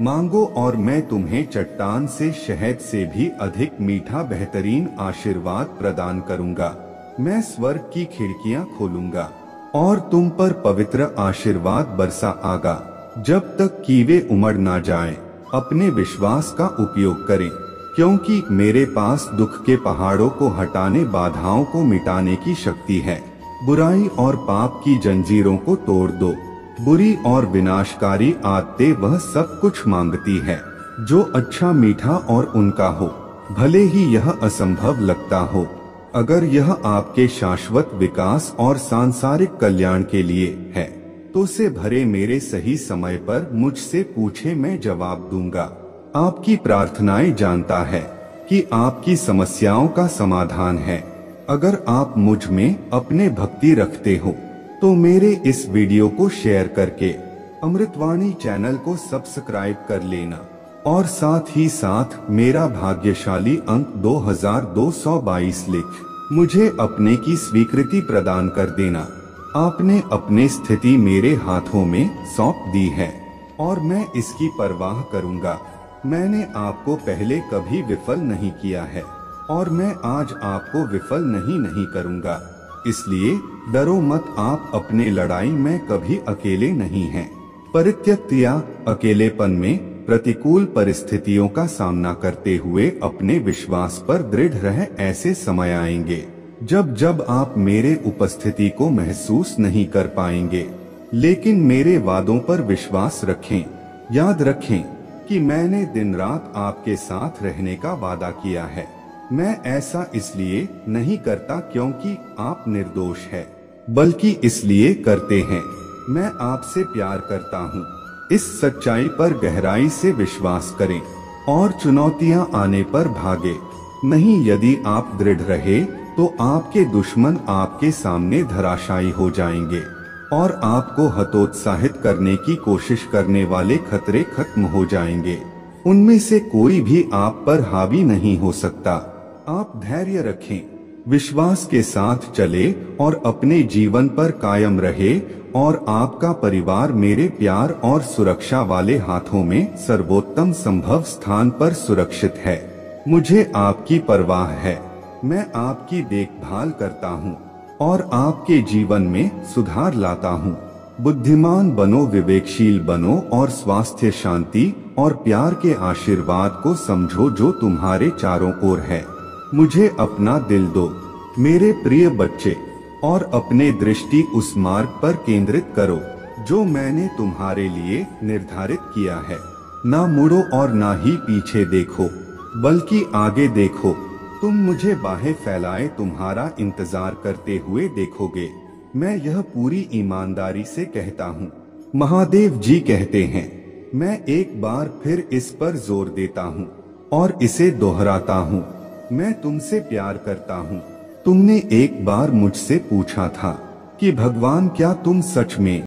मांगो और मैं तुम्हें चट्टान से शहद से भी अधिक मीठा बेहतरीन आशीर्वाद प्रदान करूंगा। मैं स्वर्ग की खिड़कियां खोलूंगा और तुम पर पवित्र आशीर्वाद बरसा आगा। जब तक कि वे उमड़ ना जाएं, अपने विश्वास का उपयोग करें, क्योंकि मेरे पास दुख के पहाड़ों को हटाने, बाधाओं को मिटाने की शक्ति है। बुराई और पाप की जंजीरों को तोड़ दो। बुरी और विनाशकारी आदतें वह सब कुछ मांगती है जो अच्छा, मीठा और उनका हो, भले ही यह असंभव लगता हो। अगर यह आपके शाश्वत विकास और सांसारिक कल्याण के लिए है तो से भरे मेरे सही समय पर मुझसे पूछे, मैं जवाब दूंगा। आपकी प्रार्थनाएं जानता है कि आपकी समस्याओं का समाधान है। अगर आप मुझ में अपने भक्ति रखते हो तो मेरे इस वीडियो को शेयर करके अमृतवाणी चैनल को सब्सक्राइब कर लेना और साथ ही साथ मेरा भाग्यशाली अंक 2222 लिख मुझे अपने की स्वीकृति प्रदान कर देना। आपने अपनी स्थिति मेरे हाथों में सौंप दी है और मैं इसकी परवाह करूंगा। मैंने आपको पहले कभी विफल नहीं किया है और मैं आज आपको विफल नहीं करूंगा। इसलिए डरो मत, आप अपने लड़ाई में कभी अकेले नहीं हैं। परित्यक्त या अकेलेपन में प्रतिकूल परिस्थितियों का सामना करते हुए अपने विश्वास पर दृढ़ रहे। ऐसे समय आएंगे जब जब आप मेरे उपस्थिति को महसूस नहीं कर पाएंगे, लेकिन मेरे वादों पर विश्वास रखें। याद रखें कि मैंने दिन रात आपके साथ रहने का वादा किया है। मैं ऐसा इसलिए नहीं करता क्योंकि आप निर्दोष हैं, बल्कि इसलिए करते हैं मैं आपसे प्यार करता हूँ। इस सच्चाई पर गहराई से विश्वास करें और चुनौतियाँ आने पर भागे नहीं। यदि आप दृढ़ रहे तो आपके दुश्मन आपके सामने धराशायी हो जाएंगे और आपको हतोत्साहित करने की कोशिश करने वाले खतरे खत्म हो जाएंगे। उनमें से कोई भी आप पर हावी नहीं हो सकता। आप धैर्य रखें, विश्वास के साथ चले और अपने जीवन पर कायम रहे और आपका परिवार मेरे प्यार और सुरक्षा वाले हाथों में सर्वोत्तम संभव स्थान पर सुरक्षित है। मुझे आपकी परवाह है। मैं आपकी देखभाल करता हूँ और आपके जीवन में सुधार लाता हूँ। बुद्धिमान बनो, विवेकशील बनो और स्वास्थ्य, शांति और प्यार के आशीर्वाद को समझो जो तुम्हारे चारों ओर है। मुझे अपना दिल दो मेरे प्रिय बच्चे और अपने दृष्टि उस मार्ग पर केंद्रित करो जो मैंने तुम्हारे लिए निर्धारित किया है। ना मुड़ो और ना ही पीछे देखो, बल्कि आगे देखो। तुम मुझे बाहें फैलाए तुम्हारा इंतजार करते हुए देखोगे। मैं यह पूरी ईमानदारी से कहता हूँ। महादेव जी कहते हैं, मैं एक बार फिर इस पर जोर देता हूँ और इसे दोहराता हूँ, मैं तुमसे प्यार करता हूँ। तुमने एक बार मुझसे पूछा था कि भगवान क्या तुम सच में